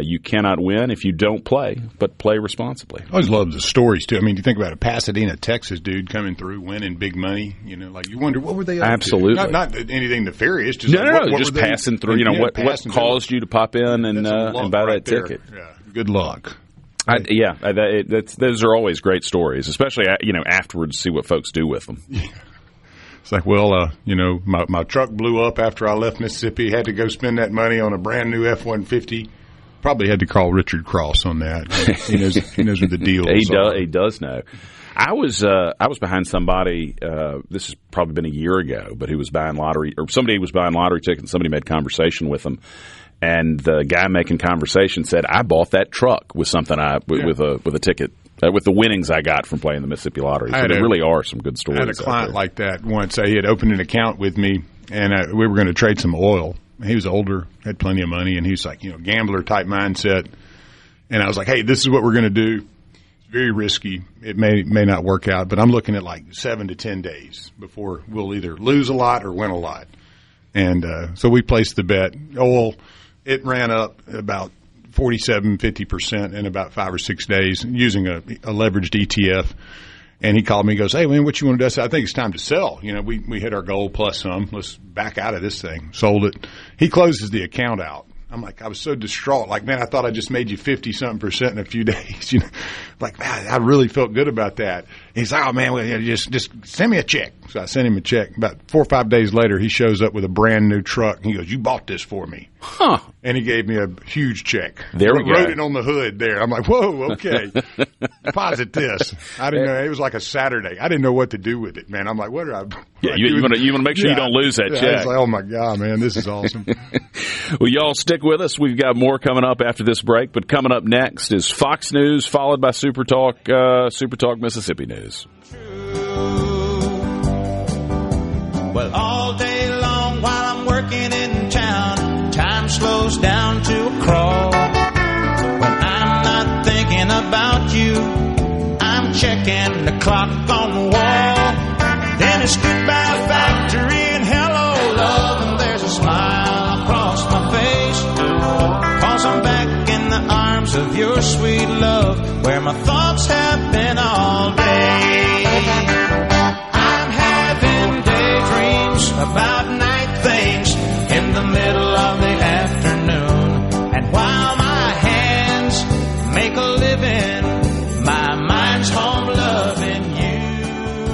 you cannot win if you don't play, but play responsibly. I always love the stories, too. I mean, you think about a Pasadena, Texas dude coming through, winning big money. You know, like you wonder, what were they up Absolutely. to? Not anything nefarious. Just No, just passing through. You know, what caused you to pop in and buy that ticket? Yeah, good luck. Those are always great stories, especially, afterwards, see what folks do with them. Yeah. It's like, well, my truck blew up after I left Mississippi. Had to go spend that money on a brand new F-150. Probably had to call Richard Cross on that. He knows what the deal is. He does know. I was behind somebody. This has probably been a year ago, but who was buying lottery, or somebody was buying lottery tickets. And somebody made conversation with him, and the guy making conversation said, "I bought that truck with something with a ticket." With the winnings I got from playing the Mississippi Lottery. So there really are some good stories. I had a client like that once. He had opened an account with me, and we were going to trade some oil. He was older, had plenty of money, and he was like, gambler-type mindset. And I was like, hey, this is what we're going to do. It's very risky. It may not work out, but I'm looking at like 7 to 10 days before we'll either lose a lot or win a lot. And so we placed the bet. Oil, it ran up about 50% in about 5 or 6 days using a leveraged ETF. And he called me and goes, hey, man, what you want to do? I said, I think it's time to sell. We hit our goal plus some. Let's back out of this thing. Sold it. He closes the account out. I'm like, I was so distraught. Like, man, I thought I just made you 50-something% in a few days. Like, man, I really felt good about that. He's like, oh, man, well, just send me a check. So I sent him a check. About 4 or 5 days later, he shows up with a brand new truck. He goes, you bought this for me. Huh. And he gave me a huge check. There we go. Wrote it on the hood there. I'm like, whoa, okay. Deposit this. I didn't know. It was like a Saturday. I didn't know what to do with it, man. I'm like, what do I Yeah, you want to make sure you don't lose that check. I was like, oh, my God, man, this is awesome. Well, y'all stick with us. We've got more coming up after this break. But coming up next is Fox News, followed by SuperTalk Mississippi News. Well, all day long while I'm working in town, time slows down to a crawl. When I'm not thinking about you, I'm checking the clock on the wall. Then it's goodbye factory and hello love, and there's a smile across my face. 'Cause I'm back in the arms of your sweet love, where my thoughts have been all day. About night things in the middle of the afternoon. And while my hands make a living, my mind's home loving you.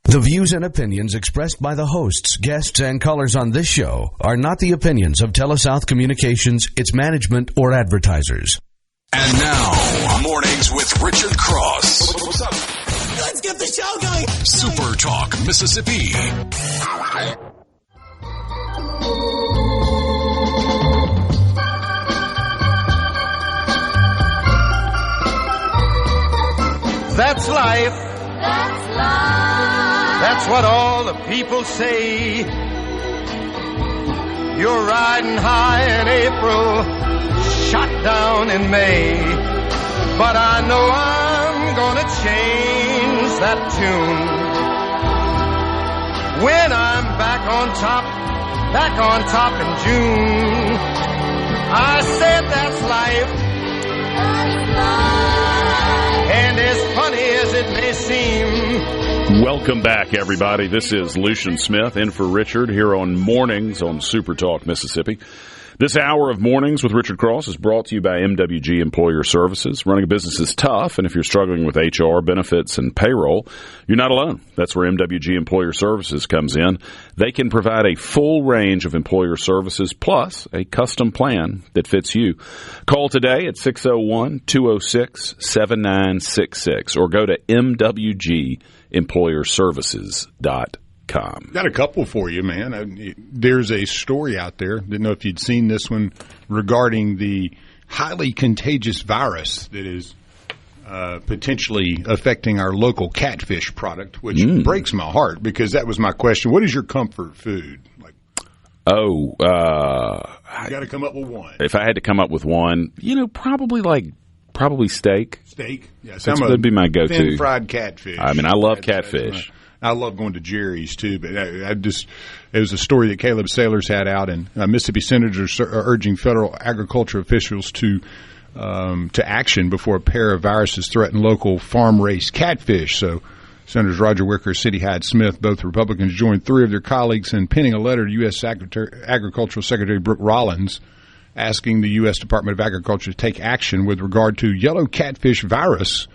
The views and opinions expressed by the hosts, guests, and callers on this show are not the opinions of TeleSouth Communications, its management, or advertisers. And now, Mornings with Richard Cross. What's up? Let's get the show going. Super Talk, Mississippi. That's life. That's life. That's what all the people say. You're riding high in April, shot down in May. But I know I'm gonna change that tune when I'm back on top in June. I said that's life. That's life. And as funny as it may seem. Welcome back, everybody. This is Lucian Smith in for Richard here on Mornings on Super Talk Mississippi. This hour of Mornings with Richard Cross is brought to you by MWG Employer Services. Running a business is tough, and if you're struggling with HR, benefits, and payroll, you're not alone. That's where MWG Employer Services comes in. They can provide a full range of employer services plus a custom plan that fits you. Call today at 601-206-7966 or go to mwgemployerservices.com. Got a couple for you, man. There's a story out there. Didn't know if you'd seen this one regarding the highly contagious virus that is potentially affecting our local catfish product, which breaks my heart because that was my question. What is your comfort food? You got to come up with one. If I had to come up with one, probably steak. Steak? Yes, that'd be my go-to. Thin fried catfish. I mean, I love catfish. I love going to Jerry's too, but it was a story that Caleb Sailors had out, and Mississippi senators are urging federal agriculture officials to action before a pair of viruses threaten local farm-raised catfish. So Senators Roger Wicker, Sidney Hyde-Smith, both Republicans, joined 3 of their colleagues in penning a letter to U.S. Agricultural Secretary Brooke Rollins asking the U.S. Department of Agriculture to take action with regard to yellow catfish virus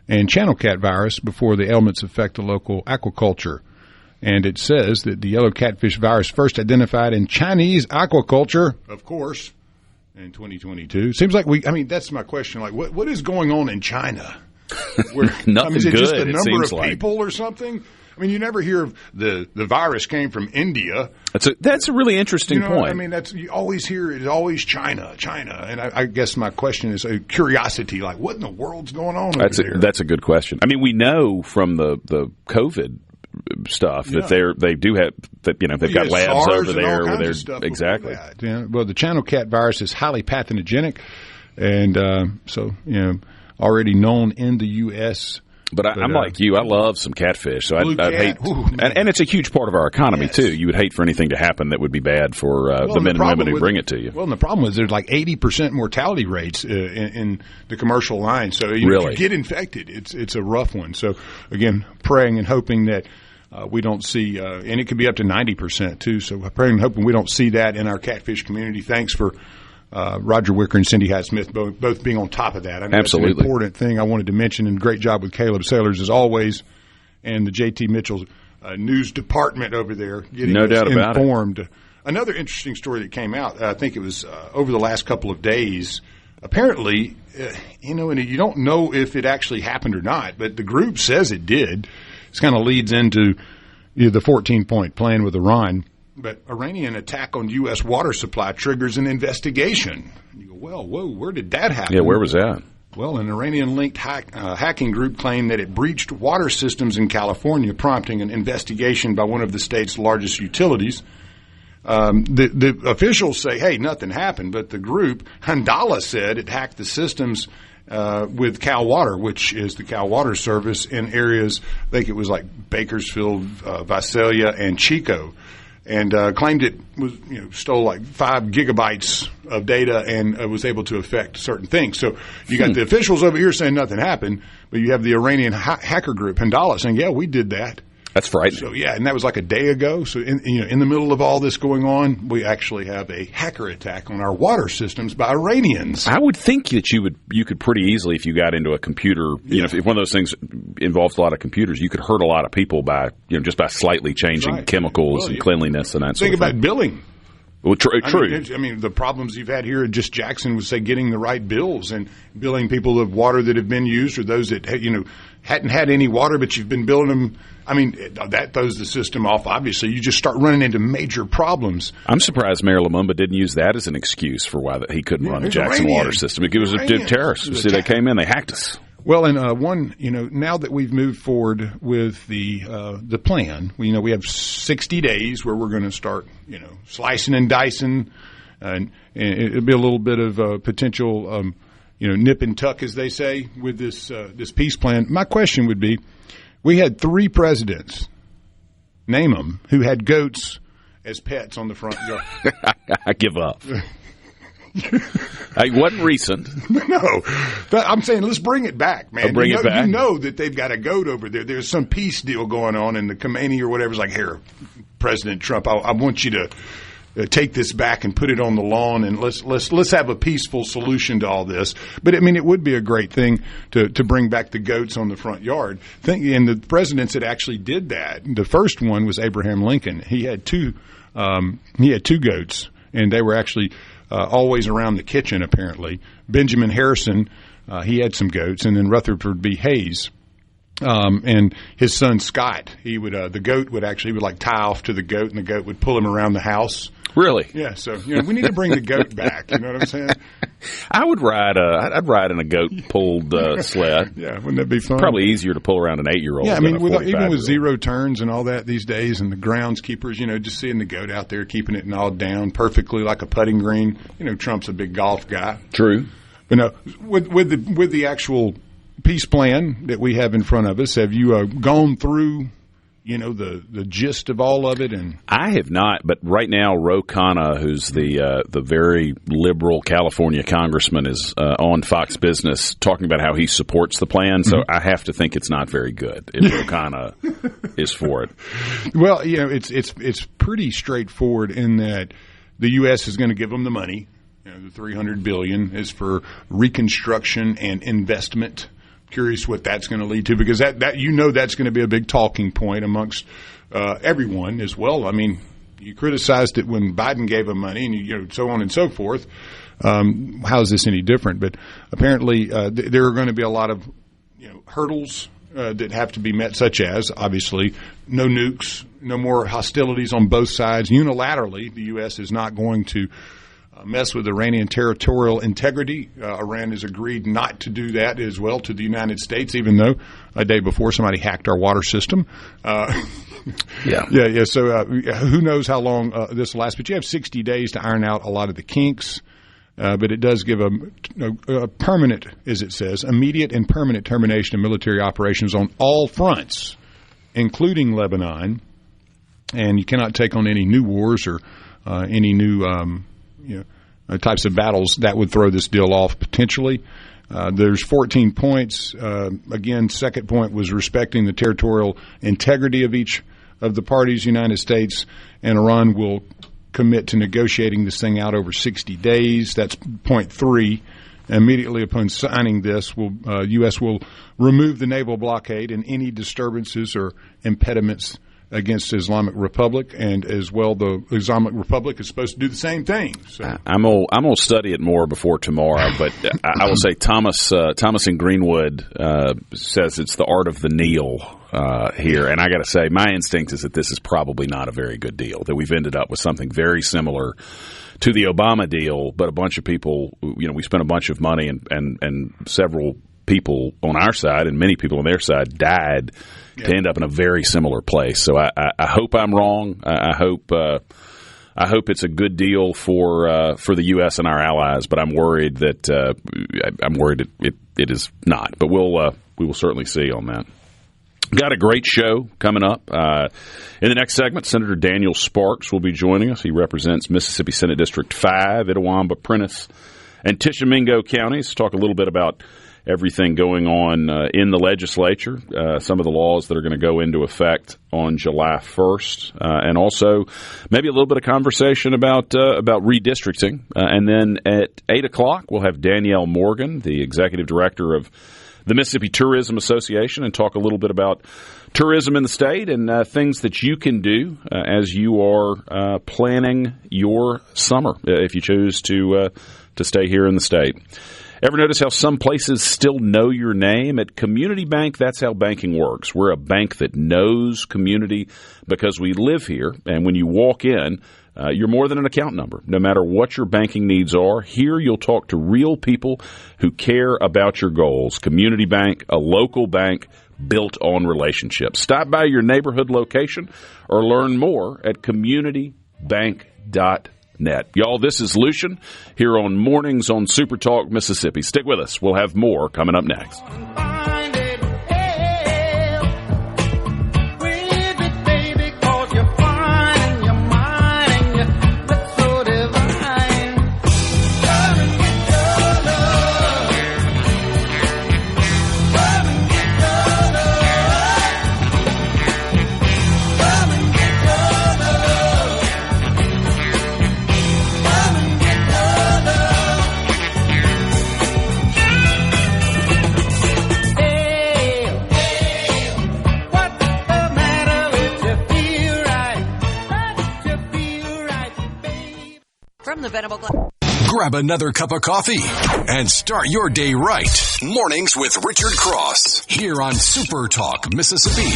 and channel cat virus before the ailments affect the local aquaculture. And it says that the yellow catfish virus first identified in Chinese aquaculture, of course, in 2022. Seems like that's my question. Like, what is going on in China? Nothing is it good, just the number of like people or something? I mean, you never hear of the virus came from India. That's a really interesting point. I mean, you always hear it is always China. And I guess my question is a curiosity, like what in the world's going on over there? That's a good question. I mean, we know from the COVID stuff that they do have that they've got labs over there where they're exactly. Yeah. Well, the channel cat virus is highly pathogenic, and already known in the U.S. But I'm like you. I love some catfish. So I'd hate, and it's a huge part of our economy too. You would hate for anything to happen that would be bad for the men and women who bring it to you. Well, and the problem is there's like 80% mortality rates in the commercial line. So if you get infected, it's a rough one. So again, praying and hoping that we don't see, and it could be up to 90% too. So praying and hoping we don't see that in our catfish community. Thanks for Roger Wicker and Cindy Hyde-Smith both being on top of that. I know Absolutely. That's an important thing I wanted to mention, and great job with Caleb Sailors as always, and the J.T. Mitchell news department over there getting no doubt about informed. It. Another interesting story that came out, I think it was over the last couple of days, apparently, and you don't know if it actually happened or not, but the group says it did. This kind of leads into the 14-point plan with Iran. But Iranian attack on U.S. water supply triggers an investigation. You go, well, whoa, where did that happen? Yeah, where was that? Well, an Iranian-linked hacking group claimed that it breached water systems in California, prompting an investigation by one of the state's largest utilities. The officials say, hey, nothing happened, but the group, Handala, said it hacked the systems with Cal Water, which is the Cal Water Service in areas, I think it was like Bakersfield, Visalia, and Chico. And claimed it was, stole like 5 gigabytes of data and was able to affect certain things. So you got the officials over here saying nothing happened, but you have the Iranian hacker group, Handala, saying, yeah, we did that. That's frightening. So, yeah, and that was like a day ago. So, in the middle of all this going on, we actually have a hacker attack on our water systems by Iranians. I would think that you could pretty easily, if you got into a computer, if one of those things involves a lot of computers, you could hurt a lot of people by, just by slightly changing chemicals and cleanliness and that sort of thing. Think about billing. Well, true. I mean, the problems you've had here, just Jackson would say getting the right bills and billing people of water that have been used or those that, hadn't had any water, but you've been billing them. I mean, that throws the system off, obviously. You just start running into major problems. I'm surprised Mayor Lumumba didn't use that as an excuse for why he couldn't run the Jackson water system. It was a terrorist. See, they came in, they hacked us. Well, and now that we've moved forward with the plan, we have 60 days where we're going to start, slicing and dicing, and it'll be a little bit of potential, nip and tuck, as they say, with this peace plan. My question would be, we had 3 presidents, name them, who had goats as pets on the front yard. I give up. It wasn't recent. No. I'm saying let's bring it back, man. Bring it back. You know that they've got a goat over there. There's some peace deal going on, and the Khomeini or whatever's like, here, President Trump, I want you to take this back and put it on the lawn, and let's have a peaceful solution to all this. But I mean, it would be a great thing to bring back the goats on the front yard. And the presidents that actually did that, the first one was Abraham Lincoln. He had two goats, and they were actually always around the kitchen. Apparently, Benjamin Harrison, he had some goats, and then Rutherford B. Hayes. And his son Scott, the goat would like tie off to the goat, and the goat would pull him around the house. Really? Yeah. So we need to bring the goat back. You know what I'm saying? I would ride. I'd ride in a goat pulled sled. Yeah, wouldn't that be fun? Probably easier to pull around an 8-year-old. Yeah, I mean, even with 0 turns turns and all that these days, and the groundskeepers, just seeing the goat out there keeping it gnawed down perfectly like a putting green. Trump's a big golf guy. True. But no, with the actual peace plan that we have in front of us, have you gone through, the gist of all of it? And I have not, but right now, Ro Khanna, who's the very liberal California congressman, is on Fox Business talking about how he supports the plan. So I have to think it's not very good if Ro Khanna is for it. Well, it's pretty straightforward in that the U.S. is going to give them the money. The $300 billion is for reconstruction and investment. Curious what that's going to lead to, because that that's going to be a big talking point amongst everyone as well. I mean, you criticized it when Biden gave them money, and so on and so forth. How is this any different? But apparently, there are going to be a lot of hurdles that have to be met, such as obviously no nukes, no more hostilities on both sides unilaterally. The U.S. is not going to mess with Iranian territorial integrity. Iran has agreed not to do that as well to the United States, even though a day before somebody hacked our water system. Yeah. So who knows how long this will last? But you have 60 days to iron out a lot of the kinks. but it does give a permanent, as it says, immediate and permanent termination of military operations on all fronts, including Lebanon. And you cannot take on any new wars or any new types of battles that would throw this deal off potentially. There's 14 points. Again, second point was respecting the territorial integrity of each of the parties. United States and Iran will commit to negotiating this thing out over 60 days. That's point 3. Immediately upon signing this, U.S. will remove the naval blockade and any disturbances or impediments against the Islamic Republic, and as well the Islamic Republic is supposed to do the same thing. So. I'm gonna study it more before tomorrow, but I will say Thomas in Greenwood says it's the art of the kneel here, and I got to say my instinct is that this is probably not a very good deal, that we've ended up with something very similar to the Obama deal, but a bunch of people, we spent a bunch of money and several people on our side and many people on their side died to end up in a very similar place. So I hope I'm wrong. I hope it's a good deal for the U.S. and our allies, but I'm worried that it is not. But we will certainly see on that. Got a great show coming up. In the next segment, Senator Danielle Sparks will be joining us. He represents Mississippi Senate District 5, Itawamba, Prentiss, and Tishomingo counties to talk a little bit about everything going on in the legislature, some of the laws that are going to go into effect on July 1st, and also maybe a little bit of conversation about redistricting. And then at 8 o'clock, we'll have Danielle Morgan, the executive director of the Mississippi Tourism Association, and talk a little bit about tourism in the state and things that you can do as you are planning your summer if you choose to stay here in the state. Ever notice how some places still know your name? At Community Bank, that's how banking works. We're a bank that knows community because we live here, and when you walk in, you're more than an account number. No matter what your banking needs are, here you'll talk to real people who care about your goals. Community Bank, a local bank built on relationships. Stop by your neighborhood location or learn more at communitybank.net. Y'all, this is Lucian here on Mornings on SuperTalk Mississippi. Stick with us. We'll have more coming up next. From the Venable Grab another cup of coffee and start your day right. Mornings with Richard Cross here on Super Talk, Mississippi.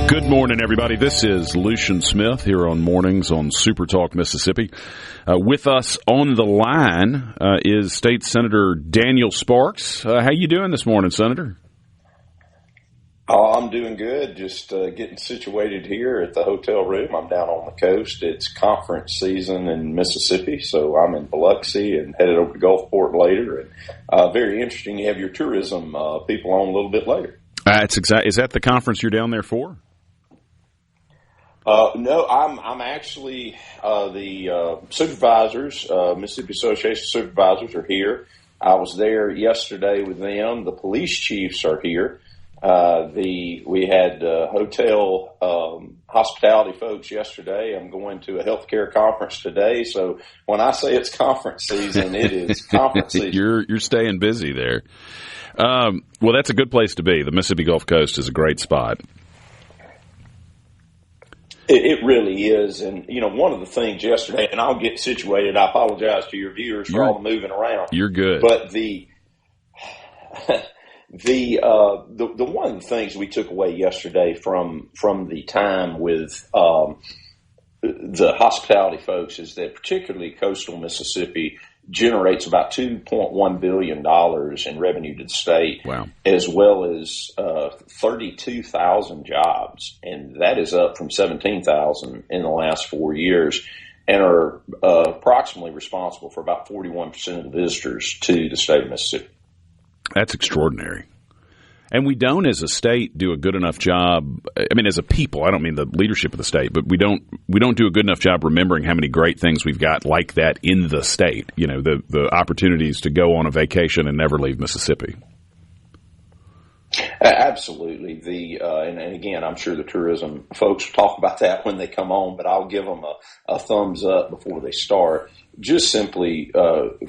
Good morning, everybody. This is Lucian Smith here on Mornings on Super Talk Mississippi. With us on the line is State Senator Danielle Sparks. How you doing this morning, Senator? Oh, I'm doing good. Just getting situated here at the hotel room. I'm down on the coast. It's conference season in Mississippi, so I'm in Biloxi and headed over to Gulfport later. And very interesting. You have your tourism people on a little bit later. Is that the conference you're down there for? No, I'm actually the supervisors, Mississippi Association of Supervisors are here. I was there yesterday with them. The police chiefs are here. We had hotel hospitality folks yesterday. I'm going to a healthcare conference today. So when I say it's conference season, it is conference season. You're staying busy there. Well, that's a good place to be. The Mississippi Gulf Coast is a great spot. It really is. And, one of the things yesterday, and I'll get situated, I apologize to your viewers for all the moving around. You're good. But the one of the things we took away yesterday from the time with the hospitality folks is that particularly coastal Mississippi generates about $2.1 billion in revenue to the state, wow, as well as 32,000 jobs. And that is up from 17,000 in the last 4 years, and are approximately responsible for about 41% of the visitors to the state of Mississippi. That's extraordinary. And we don't, as a state, do a good enough job. I mean, as a people, I don't mean the leadership of the state, but we don't do a good enough job remembering how many great things we've got like that in the state. The opportunities to go on a vacation and never leave Mississippi. Absolutely. And again, I'm sure the tourism folks will talk about that when they come on, but I'll give them a thumbs up before they start. Just simply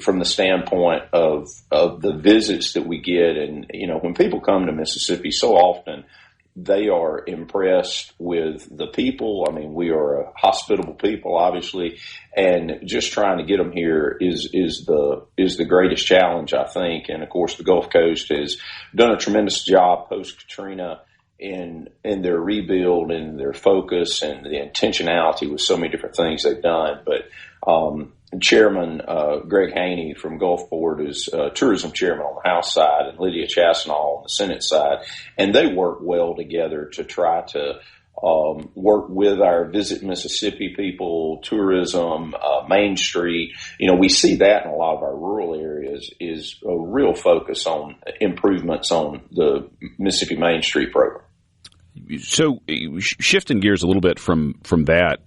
from the standpoint of the visits that we get. And, when people come to Mississippi, so often they are impressed with the people. I mean, we are a hospitable people, obviously, and just trying to get them here is the greatest challenge, I think. And of course, the Gulf Coast has done a tremendous job post Katrina in their rebuild and their focus and the intentionality with so many different things they've done. But Chairman Greg Haney from Gulfport is tourism chairman on the House side, and Lydia Chassenall on the Senate side, and they work well together to try to work with our Visit Mississippi people, tourism, Main Street. We see that in a lot of our rural areas is a real focus on improvements on the Mississippi Main Street program. So shifting gears a little bit from that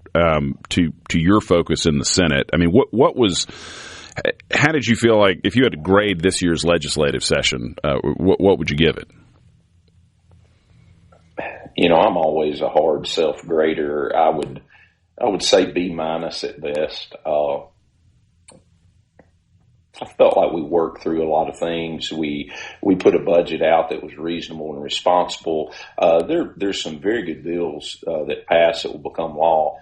to your focus in the Senate, I mean, how did you feel like if you had to grade this year's legislative session, what would you give it? I'm always a hard self-grader. I would say B- at best. I felt like we worked through a lot of things. We put a budget out that was reasonable and responsible. There's some very good bills that pass that will become law,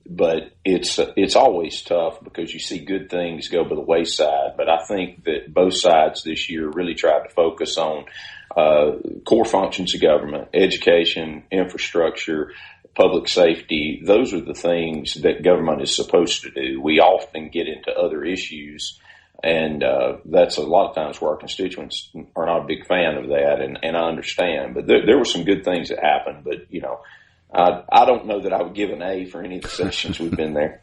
but it's always tough because you see good things go by the wayside. But I think that both sides this year really tried to focus on core functions of government, education, infrastructure, public safety. Those are the things that government is supposed to do. We often get into other issues, and that's a lot of times where our constituents are not a big fan of that, and I understand. But there were some good things that happened, but, I don't know that I would give an A for any of the sessions we've been there.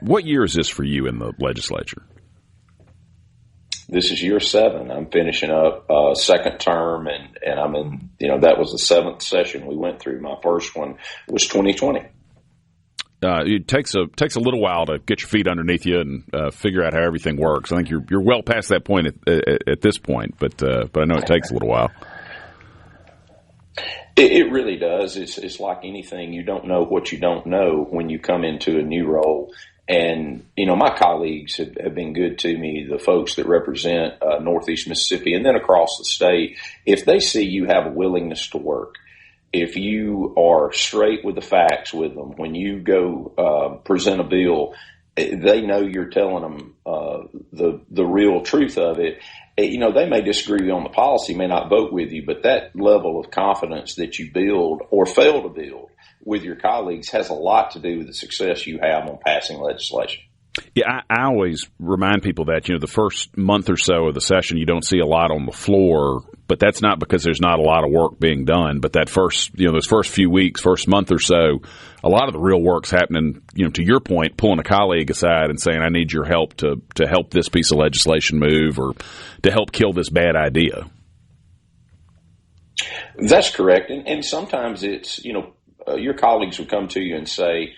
What year is this for you in the legislature? This is year 7. I'm finishing up second term, and I'm in, that was the 7th session we went through. My first one was 2020. It takes a little while to get your feet underneath you and figure out how everything works. I think you're well past that point at this point, but I know it takes a little while. It really does. It's like anything. You don't know what you don't know when you come into a new role. And, my colleagues have been good to me, the folks that represent Northeast Mississippi and then across the state. If they see you have a willingness to work, if you are straight with the facts with them, when you go present a bill, they know you're telling them the real truth of it. They may disagree with you on the policy, may not vote with you, but that level of confidence that you build or fail to build with your colleagues has a lot to do with the success you have on passing legislation. Yeah, I always remind people that, the first month or so of the session, you don't see a lot on the floor, but that's not because there's not a lot of work being done. But that those first few weeks, first month or so, a lot of the real work's happening, to your point, pulling a colleague aside and saying, I need your help to help this piece of legislation move or to help kill this bad idea. That's correct. And sometimes it's, your colleagues will come to you and say,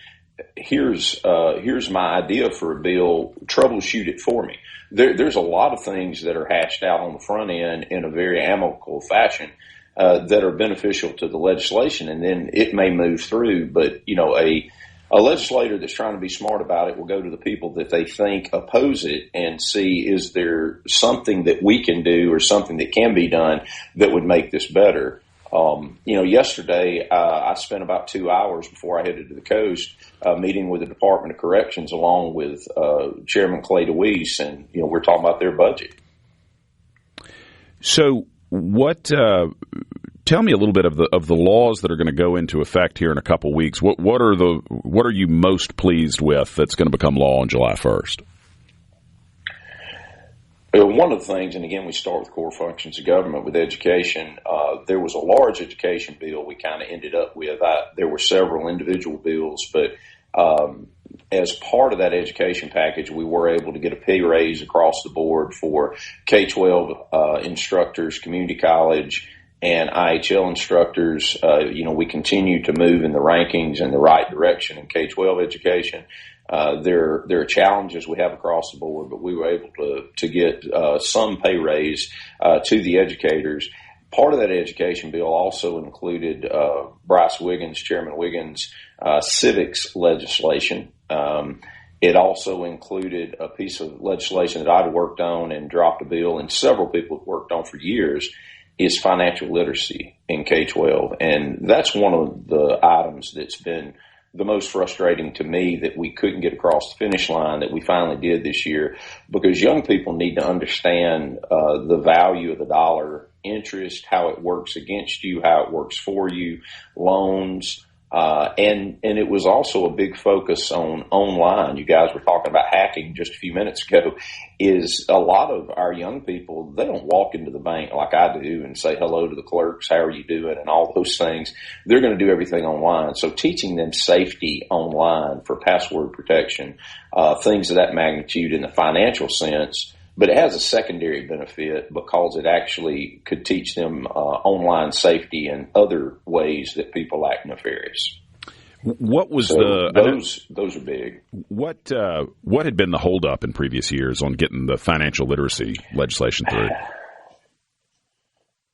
here's my idea for a bill, troubleshoot it for me. There's a lot of things that are hashed out on the front end in a very amicable fashion that are beneficial to the legislation, and then it may move through. But, a legislator that's trying to be smart about it will go to the people that they think oppose it and see, is there something that we can do or something that can be done that would make this better? Yesterday I spent about 2 hours before I headed to the coast meeting with the Department of Corrections along with Chairman Clay DeWeese, and we're talking about their budget. So what? Tell me a little bit of the laws that are going to go into effect here in a couple weeks. What are you most pleased with that's going to become law on July 1st? One of the things, and again, we start with core functions of government with education. There was a large education bill we kind of ended up with. There were several individual bills, but as part of that education package, we were able to get a pay raise across the board for K-12 instructors, community college, and IHL instructors. We continue to move in the rankings in the right direction in K-12 education. There are challenges we have across the board, but we were able to get some pay raise to the educators. Part of that education bill also included Bryce Wiggins, Chairman Wiggins' civics legislation. It also included a piece of legislation that I'd worked on and dropped a bill, and several people have worked on for years, is financial literacy in K-12. And that's one of the items that's been the most frustrating to me that we couldn't get across the finish line that we finally did this year, because young people need to understand the value of the dollar, interest, how it works against you, how it works for you, loans. And it was also a big focus on online. You guys were talking about hacking just a few minutes ago. Is a lot of our young people, they don't walk into the bank like I do and say hello to the clerks, how are you doing, and all those things. They're going to do everything online. So teaching them safety online for password protection, things of that magnitude in the financial sense. But it has a secondary benefit because it actually could teach them online safety and other ways that people act nefarious. What was those are big. What had been the holdup in previous years on getting the financial literacy legislation through?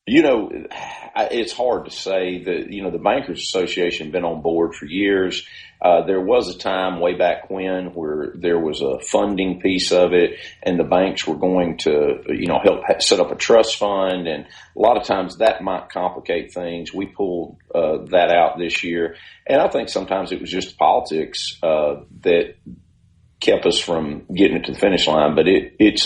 It's hard to say. The Bankers Association had been on board for years. There was a time way back when where there was a funding piece of it, and the banks were going to, help set up a trust fund, and a lot of times that might complicate things. We pulled that out this year, and I think sometimes it was just politics that kept us from getting it to the finish line. But it's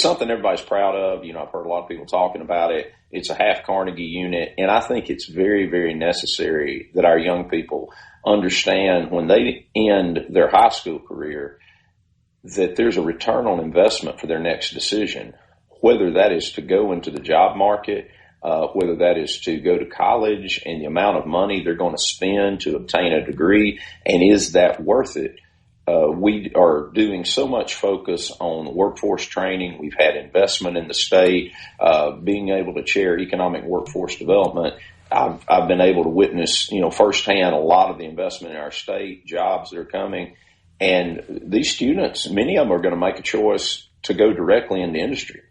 something everybody's proud of. I've heard a lot of people talking about it. It's a half Carnegie unit, and I think it's very, very necessary that our young people understand when they end their high school career that there's a return on investment for their next decision, whether that is to go into the job market, whether that is to go to college, and the amount of money they're going to spend to obtain a degree, and is that worth it? We are doing so much focus on workforce training. We've had investment in the state, being able to chair economic workforce development. I've been able to witness, firsthand a lot of the investment in our state, jobs that are coming. And these students, many of them are going to make a choice to go directly in the industry.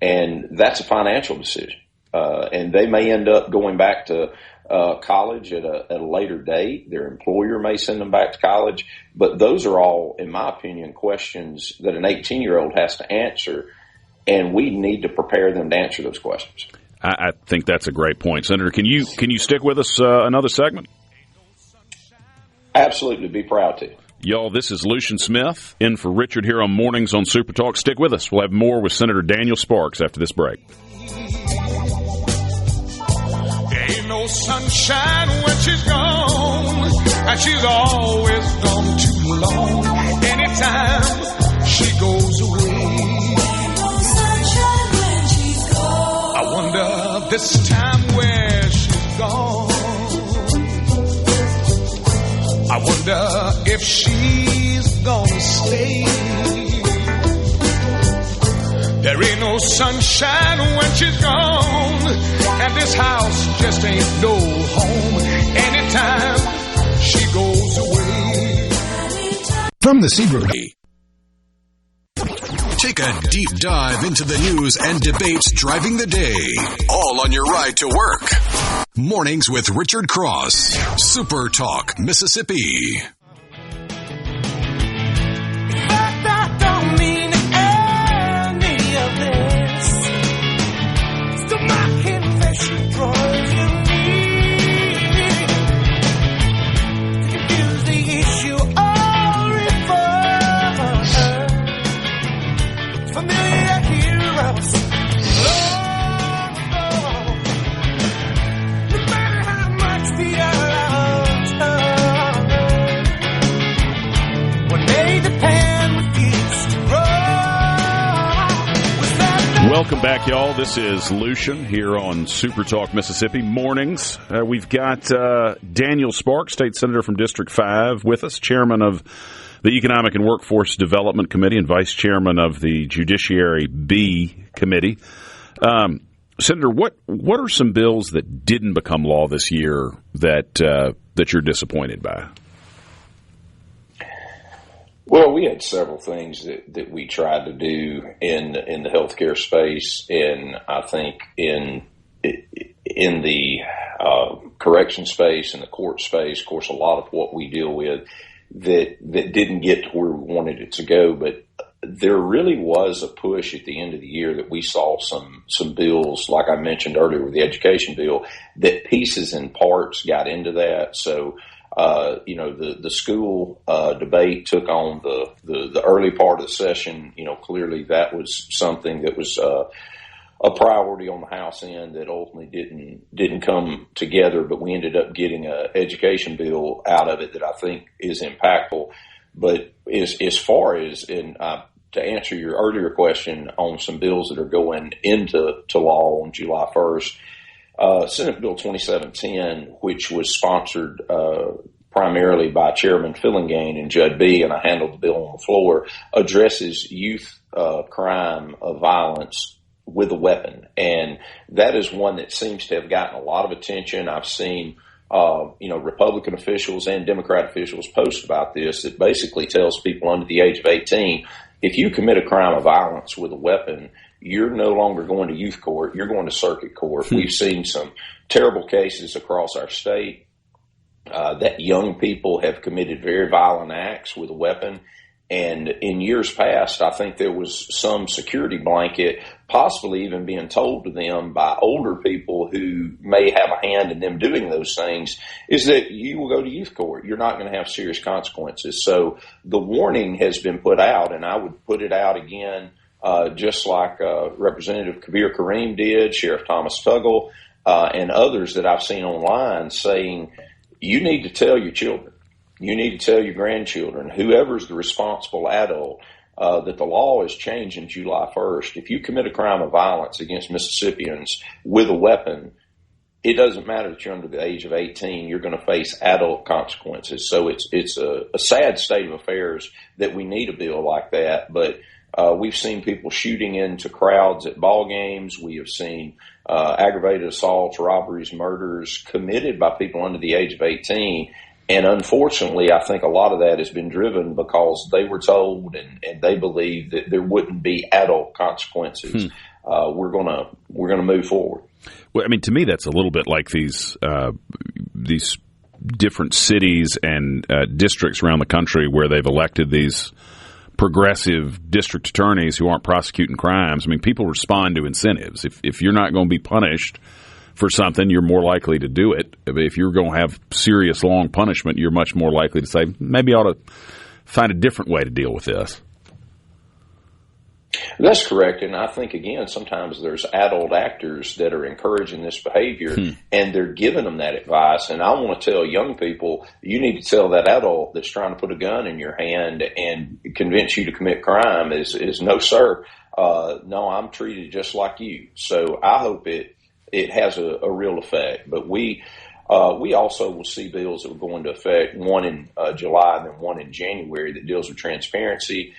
And that's a financial decision. And they may end up going back to college at a later date. Their employer may send them back to college. But those are all, in my opinion, questions that an 18-year-old has to answer. And we need to prepare them to answer those questions. I think that's a great point. Senator, can you stick with us another segment? Absolutely. Be proud to. Y'all, this is Lucian Smith in for Richard here on Mornings on SuperTalk. Stick with us. We'll have more with Senator Danielle Sparks after this break. There ain't no sunshine when she's gone, and she's always gone too long. Anytime she goes away, I wonder this time where she's gone. I wonder if she's gonna stay. There ain't no sunshine when she's gone, and this house just ain't no home. Anytime she goes away. From the Seabrook. Take a deep dive into the news and debates driving the day, all on your ride to work. Mornings with Richard Cross, SuperTalk, Mississippi. But that don't mean any of this. Still my confession draws you near. Welcome back, y'all. This is Lucian here on SuperTalk Mississippi Mornings. We've got Danielle Sparks, State Senator from District 5, with us, Chairman of the Economic and Workforce Development Committee and Vice Chairman of the Judiciary B Committee. Senator, what are some bills that didn't become law this year that you're disappointed by? Well, we had several things that we tried to do in the healthcare space, and I think in the correction space and the court space. Of course, a lot of what we deal with that didn't get to where we wanted it to go, but there really was a push at the end of the year that we saw some bills, like I mentioned earlier with the education bill, that pieces and parts got into that. So, the school debate took on the early part of the session. Clearly that was something that was a priority on the House end that ultimately didn't come together, but we ended up getting an education bill out of it that I think is impactful. But as far as to answer your earlier question on some bills that are going into law on July 1st, Senate Bill 2710, which was sponsored primarily by Chairman Fillingane and Judd B., and I handled the bill on the floor, addresses youth crime of violence with a weapon. And that is one that seems to have gotten a lot of attention. I've seen Republican officials and Democrat officials post about this that basically tells people under the age of 18, if you commit a crime of violence with a weapon, you're no longer going to youth court, you're going to circuit court. We've seen some terrible cases across our state that young people have committed very violent acts with a weapon. And in years past, I think there was some security blanket, possibly even being told to them by older people who may have a hand in them doing those things, is that you will go to youth court. You're not going to have serious consequences. So the warning has been put out, and I would put it out again, just like Representative Kabir Kareem did, Sheriff Thomas Tuggle, and others that I've seen online saying, you need to tell your children. You need to tell your grandchildren, whoever's the responsible adult, that the law is changing July 1st. If you commit a crime of violence against Mississippians with a weapon, it doesn't matter that you're under the age of 18. You're going to face adult consequences. So it's a sad state of affairs that we need a bill like that. But we've seen people shooting into crowds at ball games. We have seen aggravated assaults, robberies, murders committed by people under the age of 18. And unfortunately, I think a lot of that has been driven because they were told and they believe that there wouldn't be adult consequences. We're gonna move forward. Well, I mean, to me, that's a little bit like these different cities and districts around the country where they've elected these progressive district attorneys who aren't prosecuting crimes. I mean, people respond to incentives. If you're not going to be punished for something, you're more likely to do it. If you're going to have serious, long punishment, you're much more likely to say, maybe I ought to find a different way to deal with this. That's correct. And I think, again, sometimes there's adult actors that are encouraging this behavior and they're giving them that advice. And I want to tell young people, you need to tell that adult that's trying to put a gun in your hand and convince you to commit crime is no, sir. No, I'm treated just like you. So I hope it has a real effect. But we also will see bills that will go into effect, one in July and then one in January that deals with transparency.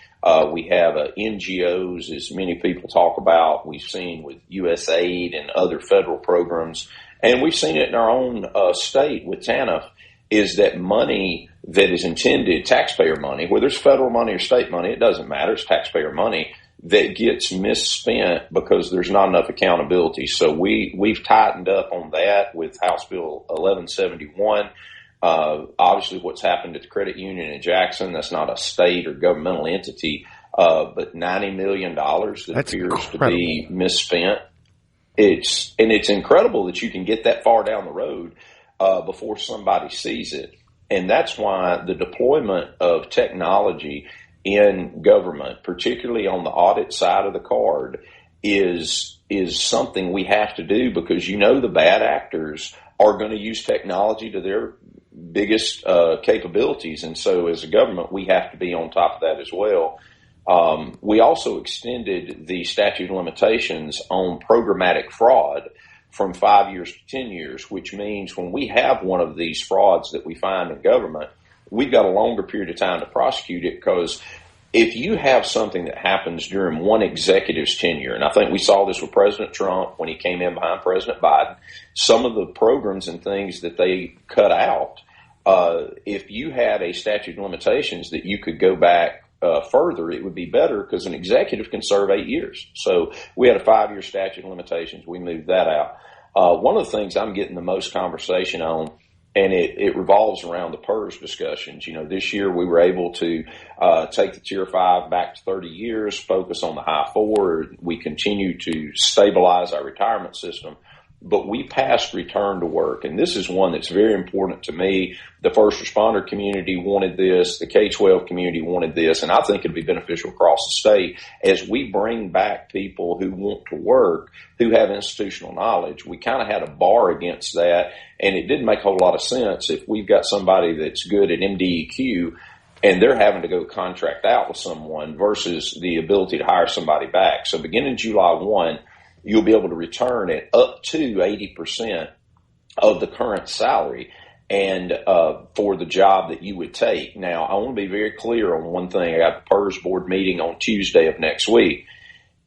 We have NGOs, as many people talk about. We've seen with USAID and other federal programs, and we've seen it in our own state with TANF, is that money that is intended, taxpayer money, whether it's federal money or state money, it doesn't matter, it's taxpayer money, that gets misspent because there's not enough accountability. So we've tightened up on that with House Bill 1171. Obviously what's happened at the credit union in Jackson, that's not a state or governmental entity, but $90 million that appears to be misspent. It's incredible that you can get that far down the road before somebody sees it. And that's why the deployment of technology in government, particularly on the audit side of the card, is something we have to do, because the bad actors are going to use technology to their biggest capabilities. And so as a government, we have to be on top of that as well. We also extended the statute of limitations on programmatic fraud from 5 years to 10 years, which means when we have one of these frauds that we find in government, we've got a longer period of time to prosecute it, because if you have something that happens during one executive's tenure, and I think we saw this with President Trump when he came in behind President Biden, some of the programs and things that they cut out, if you had a statute of limitations that you could go back further, it would be better, because an executive can serve 8 years. So we had a 5-year statute of limitations. We moved that out. One of the things I'm getting the most conversation on, and it revolves around the PERS discussions. This year we were able to take the Tier 5 back to 30 years, focus on the high 4. We continue to stabilize our retirement system. But we passed return to work, and this is one that's very important to me. The first responder community wanted this. The K-12 community wanted this, and I think it'd be beneficial across the state as we bring back people who want to work, who have institutional knowledge. We kind of had a bar against that, and it didn't make a whole lot of sense if we've got somebody that's good at MDEQ and they're having to go contract out with someone versus the ability to hire somebody back. So beginning July 1, you'll be able to return at up to 80% of the current salary and for the job that you would take. Now, I want to be very clear on one thing. I got the PERS board meeting on Tuesday of next week,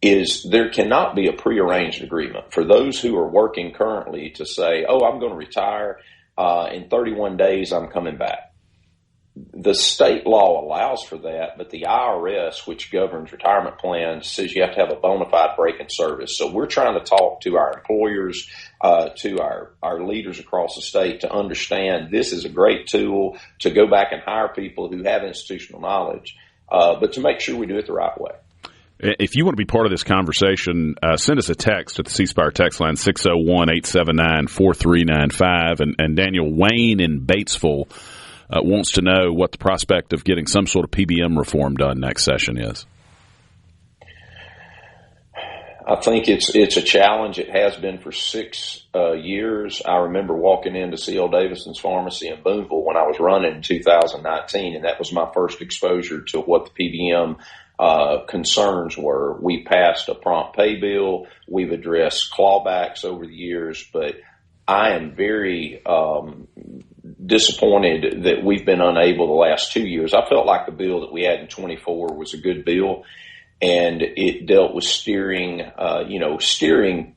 is there cannot be a prearranged agreement for those who are working currently to say, oh, I'm going to retire. In 31 days, I'm coming back. The state law allows for that, but the IRS, which governs retirement plans, says you have to have a bona fide break in service. So we're trying to talk to our employers, to our leaders across the state to understand this is a great tool to go back and hire people who have institutional knowledge, but to make sure we do it the right way. If you want to be part of this conversation, send us a text at the C Spire text line, 601-879-4395. And Daniel, Wayne in Batesville wants to know what the prospect of getting some sort of PBM reform done next session is. I think it's a challenge. It has been for 6 years. I remember walking into C.L. Davison's pharmacy in Boonville when I was running in 2019, and that was my first exposure to what the PBM concerns were. We passed a prompt pay bill. We've addressed clawbacks over the years, but I am very disappointed that we've been unable the last 2 years. I felt like the bill that we had in 24 was a good bill, and it dealt with steering. Steering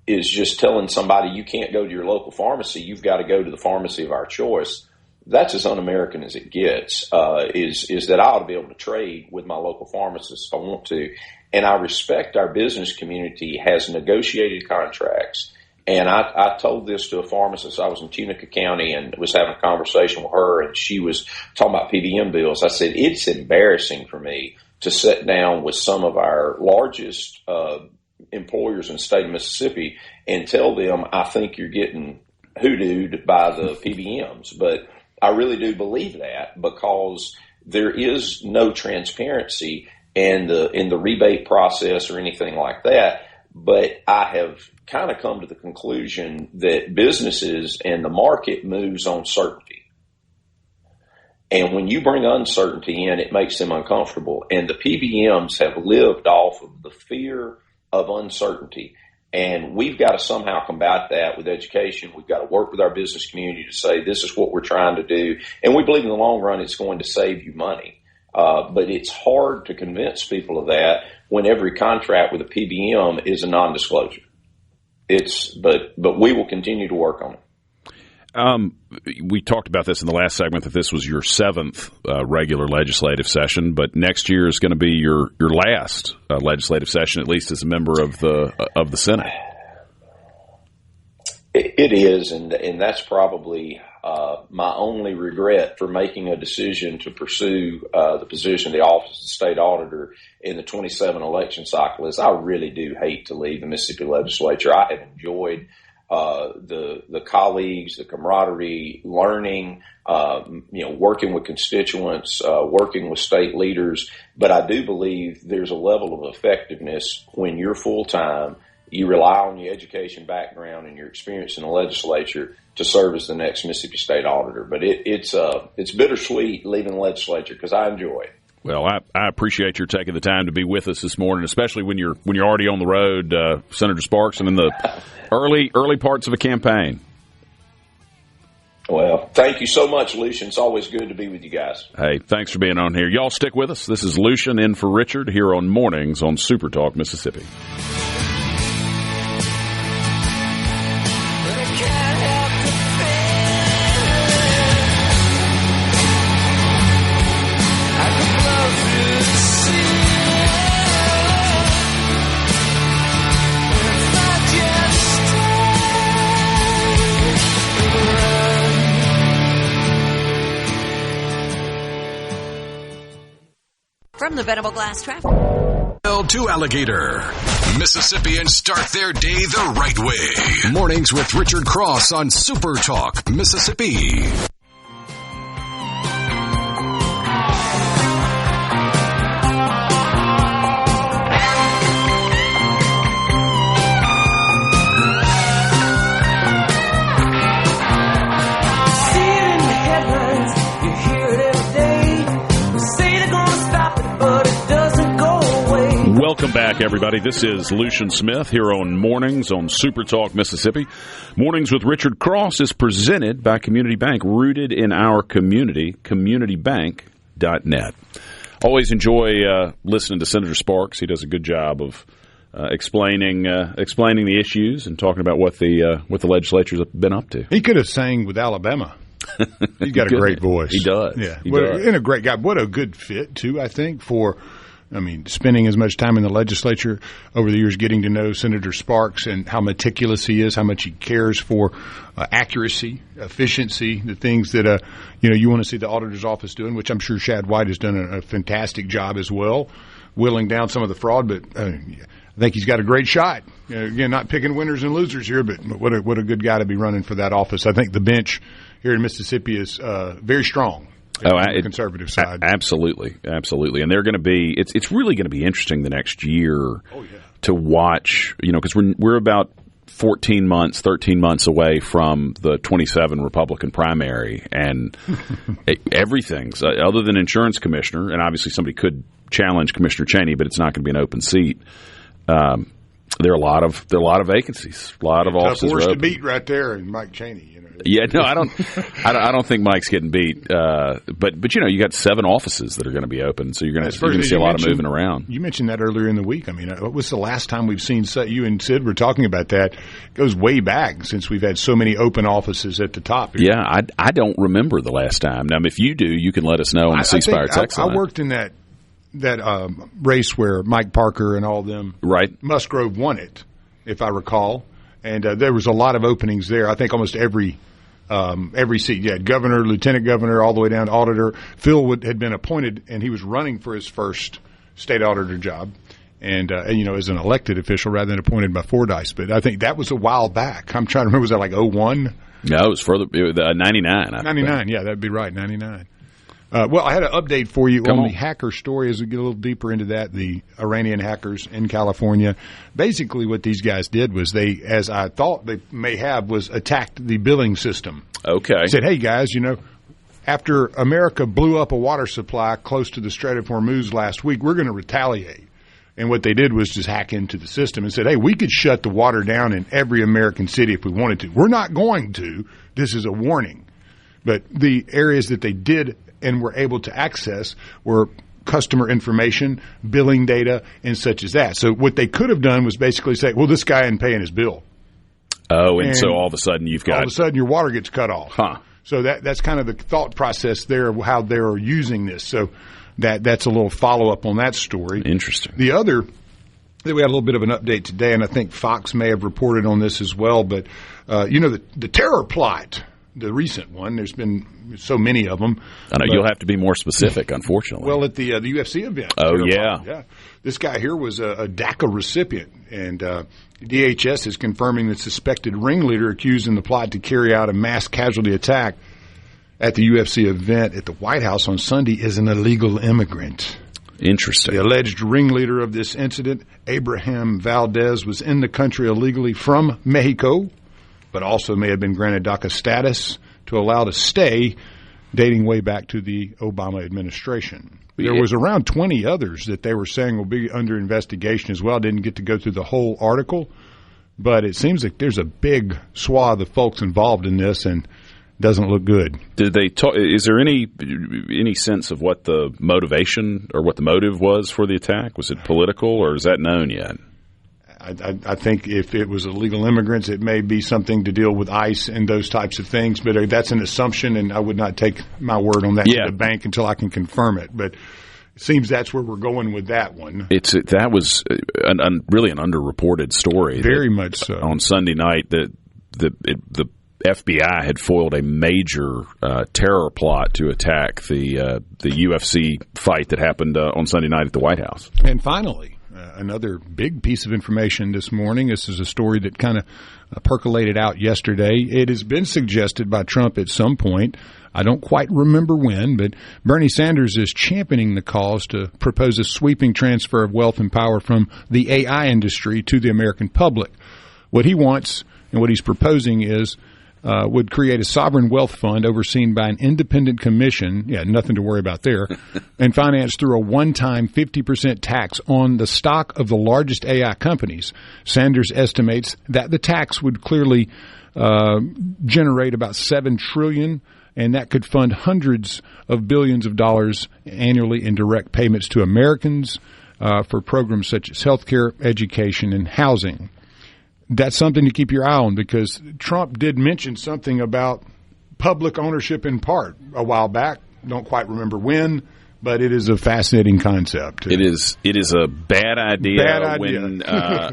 is just telling somebody you can't go to your local pharmacy. You've got to go to the pharmacy of our choice. That's as un-American as it gets, is that I ought to be able to trade with my local pharmacist if I want to. And I respect our business community has negotiated contracts. And I told this to a pharmacist. I was in Tunica County and was having a conversation with her, and she was talking about PBM bills. I said, it's embarrassing for me to sit down with some of our largest employers in the state of Mississippi and tell them, I think you're getting hoodooed by the PBMs. But I really do believe that, because there is no transparency in the rebate process or anything like that. But I have kind of come to the conclusion that businesses and the market moves on certainty. And when you bring uncertainty in, it makes them uncomfortable. And the PBMs have lived off of the fear of uncertainty. And we've got to somehow combat that with education. We've got to work with our business community to say this is what we're trying to do. And we believe in the long run it's going to save you money. But it's hard to convince people of that when every contract with a PBM is a non-disclosure. But we will continue to work on it. We talked about this in the last segment, that this was your 7th regular legislative session, but next year is going to be your last legislative session, at least as a member of the Senate. It is, and that's probably my only regret for making a decision to pursue the position of the office of the state auditor in the 27 election cycle is I really do hate to leave the Mississippi legislature. I have enjoyed the colleagues, the camaraderie, learning, working with constituents, working with state leaders. But I do believe there's a level of effectiveness when you're full-time. You rely on your education background and your experience in the legislature to serve as the next Mississippi State Auditor. But it's bittersweet leaving the legislature because I enjoy it. Well, I appreciate your taking the time to be with us this morning, especially when you're already on the road, Senator Sparks, and in the early parts of a campaign. Well, thank you so much, Lucian. It's always good to be with you guys. Hey, thanks for being on here. Y'all stick with us. This is Lucian in for Richard here on Mornings on SuperTalk Mississippi. From the Venable Glass Traffic. To Alligator. Mississippians start their day the right way. Mornings with Richard Cross on Super Talk, Mississippi. Welcome back, everybody. This is Lucian Smith here on Mornings on Super Talk Mississippi. Mornings with Richard Cross is presented by Community Bank, rooted in our community, communitybank.net. Always enjoy listening to Senator Sparks. He does a good job of explaining the issues and talking about what the legislatures have been up to. He could have sang with Alabama. He's got a great voice. He does. Yeah, he does. And a great guy. What a good fit, too, I think, for spending as much time in the legislature over the years, getting to know Senator Sparks and how meticulous he is, how much he cares for accuracy, efficiency, the things that you want to see the auditor's office doing, which I'm sure Shad White has done a fantastic job as well, whittling down some of the fraud. But I think he's got a great shot. Again, not picking winners and losers here, but what a good guy to be running for that office. I think the bench here in Mississippi is very strong. On the conservative side. Absolutely. And they're going to be, it's really going to be interesting the next year to watch, because we're about 13 months away from the 27 Republican primary, and everything's, other than insurance commissioner, and obviously somebody could challenge Commissioner Cheney, but it's not going to be an open seat. There are a lot of vacancies, a lot of offices. Tough horse to beat right there, and Mike Cheney. Yeah, no, I don't think Mike's getting beat. But you got 7 offices that are going to be open, so you're going to see a lot of moving around. You mentioned that earlier in the week. What was the last time we've seen? You and Sid were talking about that. It goes way back since we've had so many open offices at the top here. Yeah, I don't remember the last time. Now, if you do, you can let us know on the C Spire text line. I worked in that race where Mike Parker and all of them, Musgrove won it, if I recall, and there was a lot of openings there. I think almost every seat. You had governor, lieutenant governor, all the way down to auditor. Phil had been appointed, and he was running for his first state auditor job, and as an elected official rather than appointed by Fordyce. But I think that was a while back. I'm trying to remember. Was that like 01? No, it was further. 99. 99, yeah, that'd be right, 99. Well, I had an update for you on the hacker story as we get a little deeper into that, the Iranian hackers in California. Basically what these guys did was they, as I thought they may have, was attacked the billing system. Okay. They said, hey, guys, after America blew up a water supply close to the Strait of Hormuz last week, we're going to retaliate. And what they did was just hack into the system and said, hey, we could shut the water down in every American city if we wanted to. We're not going to. This is a warning. But the areas that they did and were able to access were customer information, billing data, and such as that. So what they could have done was basically say, well, this guy isn't paying his bill. Oh, and so all of a sudden your water gets cut off. Huh. So that's kind of the thought process there of how they're using this. So that's a little follow-up on that story. Interesting. The other, we had a little bit of an update today, and I think Fox may have reported on this as well, but the terror plot, the recent one, there's been so many of them. I know you'll have to be more specific, unfortunately. Well, at the UFC event. Oh, yeah. Yeah. This guy here was a DACA recipient, and DHS is confirming the suspected ringleader accused in the plot to carry out a mass casualty attack at the UFC event at the White House on Sunday is an illegal immigrant. Interesting. The alleged ringleader of this incident, Abraham Valdez, was in the country illegally from Mexico, but also may have been granted DACA status to allow to stay, dating way back to the Obama administration. There was around 20 others that they were saying will be under investigation as well. Didn't get to go through the whole article, but it seems like there's a big swath of folks involved in this, and doesn't look good. Did they talk? Is there any sense of what the motivation or what the motive was for the attack? Was it political, or is that known yet? I think if it was illegal immigrants, it may be something to deal with ICE and those types of things, but that's an assumption, and I would not take my word on that to the bank until I can confirm it. But it seems that's where we're going with that one. That was really an underreported story. Very much so. On Sunday night, the FBI had foiled a major terror plot to attack the UFC fight that happened on Sunday night at the White House. And finally, another big piece of information this morning. This is a story that kind of percolated out yesterday. It has been suggested by Trump at some point, I don't quite remember when, but Bernie Sanders is championing the cause to propose a sweeping transfer of wealth and power from the AI industry to the American public. What he wants and what he's proposing is would create a sovereign wealth fund overseen by an independent commission, nothing to worry about there, and financed through a one-time 50% tax on the stock of the largest AI companies. Sanders estimates that the tax would clearly generate about $7 trillion, and that could fund hundreds of billions of dollars annually in direct payments to Americans for programs such as healthcare, education, and housing. That's something to keep your eye on, because Trump did mention something about public ownership in part a while back. Don't quite remember when, but it is a fascinating concept. It is a bad idea,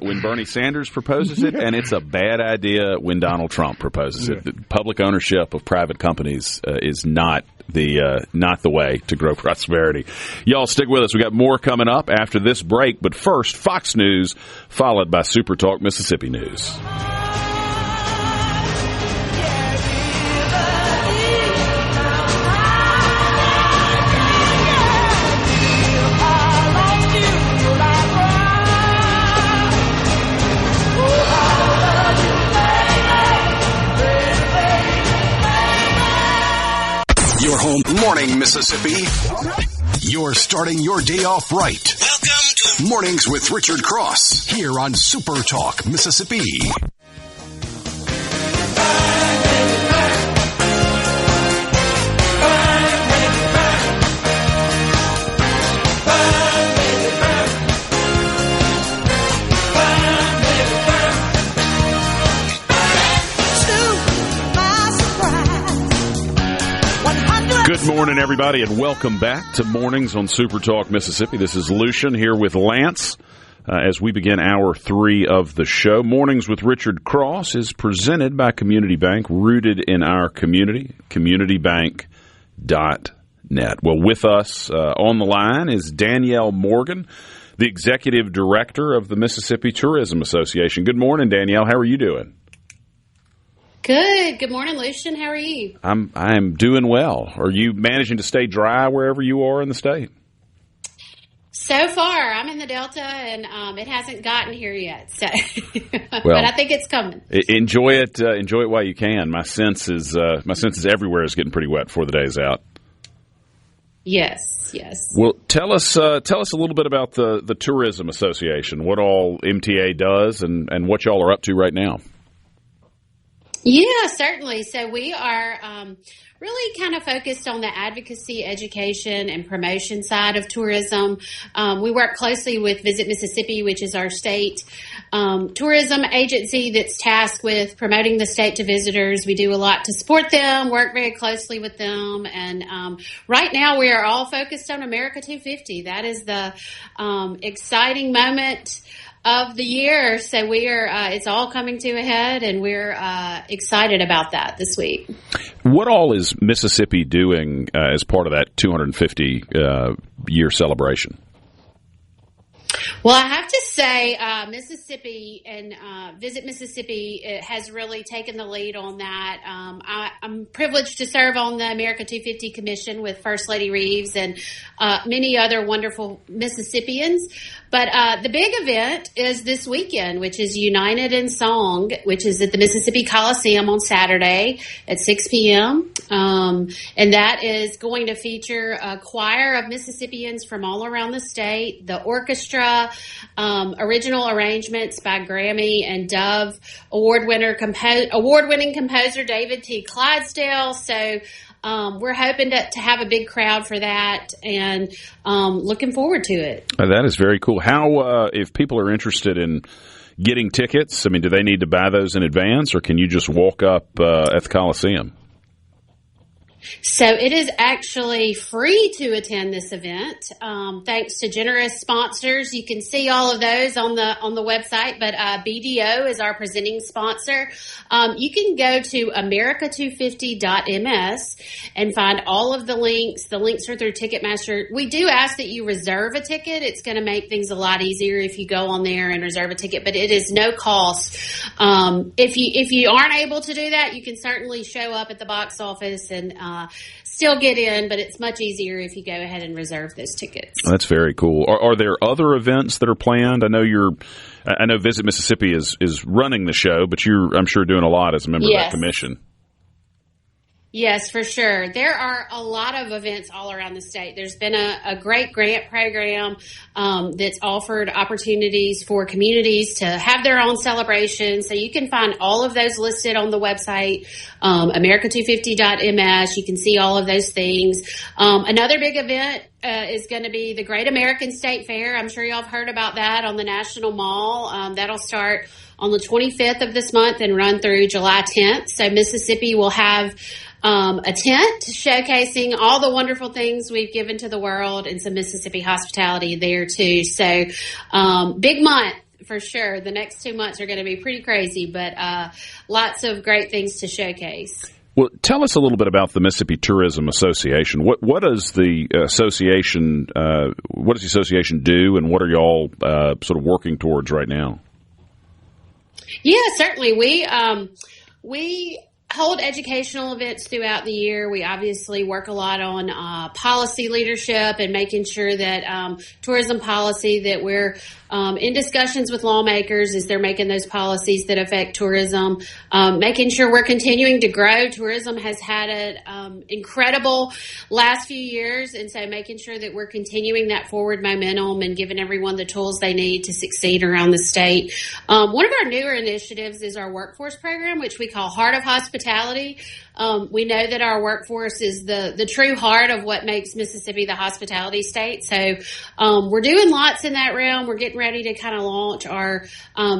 when Bernie Sanders proposes it, and it's a bad idea when Donald Trump proposes it. The public ownership of private companies is not the way to grow prosperity. Y'all stick with us. We got more coming up after this break, but first, Fox News, followed by SuperTalk Mississippi News. Your home morning, Mississippi. You're starting your day off right. Welcome to Mornings with Richard Cross here on Super Talk, Mississippi. Good morning, everybody, and welcome back to Mornings on Super Talk Mississippi. This is Lucian here with Lance as we begin hour 3 of the show. Mornings with Richard Cross is presented by Community Bank, rooted in our community, communitybank.net. Well, with us on the line is Danielle Morgan, the Executive Director of the Mississippi Tourism Association. Good morning, Danielle. How are you doing? Good. Good morning, Lucian. How are you? I'm doing well. Are you managing to stay dry wherever you are in the state? So far, I'm in the Delta, and it hasn't gotten here yet. So, well, but I think it's coming. Enjoy it. Enjoy it while you can. My sense is everywhere is getting pretty wet before the day's out. Yes. Well, tell us a little bit about the Tourism Association. What all MTA does, and what y'all are up to right now. Yeah, certainly. So we are really kind of focused on the advocacy, education, and promotion side of tourism. We work closely with Visit Mississippi, which is our state tourism agency that's tasked with promoting the state to visitors. We do a lot to support them, work very closely with them. And right now we are all focused on America 250. That is the exciting moment of the year. So we are, it's all coming to a head, and we're excited about that this week. What all is Mississippi doing as part of that 250 year celebration? Well, I have to say Mississippi and Visit Mississippi has really taken the lead on that. I'm privileged to serve on the America 250 Commission with First Lady Reeves and many other wonderful Mississippians. But the big event is this weekend, which is United in Song, which is at the Mississippi Coliseum on Saturday at 6 p.m. And that is going to feature a choir of Mississippians from all around the state, the orchestra, original arrangements by Grammy and Dove award-winning composer David T. Clydesdale. So we're hoping to have a big crowd for that, and looking forward to it. That is very cool. How, if people are interested in getting tickets, I mean, do they need to buy those in advance, or can you just walk up at the Coliseum? So it is actually free to attend this event, thanks to generous sponsors. You can see all of those on the website, but BDO is our presenting sponsor. You can go to America250.ms and find all of the links. The links are through Ticketmaster. We do ask that you reserve a ticket. It's going to make things a lot easier if you go on there and reserve a ticket, but it is no cost. If you aren't able to do that, you can certainly show up at the box office and still get in, but it's much easier if you go ahead and reserve those tickets. That's very cool. Are there other events that are planned? I know Visit Mississippi is running the show, but I'm sure doing a lot as a member of that commission. Yes, for sure. There are a lot of events all around the state. There's been a great grant program that's offered opportunities for communities to have their own celebrations. So you can find all of those listed on the website, America250.ms. You can see all of those things. Another big event is going to be the Great American State Fair. I'm sure y'all have heard about that on the National Mall. That'll start on the 25th of this month and run through July 10th. So Mississippi will have a tent showcasing all the wonderful things we've given to the world and some Mississippi hospitality there too. So big month for sure. The next 2 months are going to be pretty crazy, but lots of great things to showcase. Well, tell us a little bit about the Mississippi Tourism Association. What does the association do, and what are y'all sort of working towards right now? Yeah, certainly. We hold educational events throughout the year. We obviously work a lot on policy leadership and making sure that tourism policy, that we're in discussions with lawmakers as they're making those policies that affect tourism, making sure we're continuing to grow. Tourism has had an incredible last few years, and so making sure that we're continuing that forward momentum and giving everyone the tools they need to succeed around the state. One of our newer initiatives is our workforce program, which we call Heart of Hospitality. We know that our workforce is the true heart of what makes Mississippi the hospitality state. So we're doing lots in that realm. We're getting ready to kind of launch our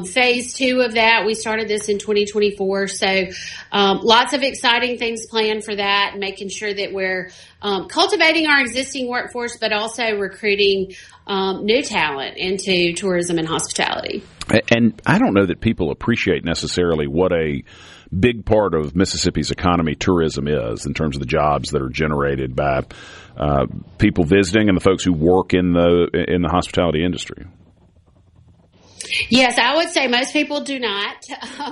phase 2 of that. We started this in 2024. So lots of exciting things planned for that, and making sure that we're cultivating our existing workforce, but also recruiting new talent into tourism and hospitality. And I don't know that people appreciate necessarily what a big part of Mississippi's economy tourism is, in terms of the jobs that are generated by people visiting and the folks who work in the hospitality industry. Yes, I would say most people do not.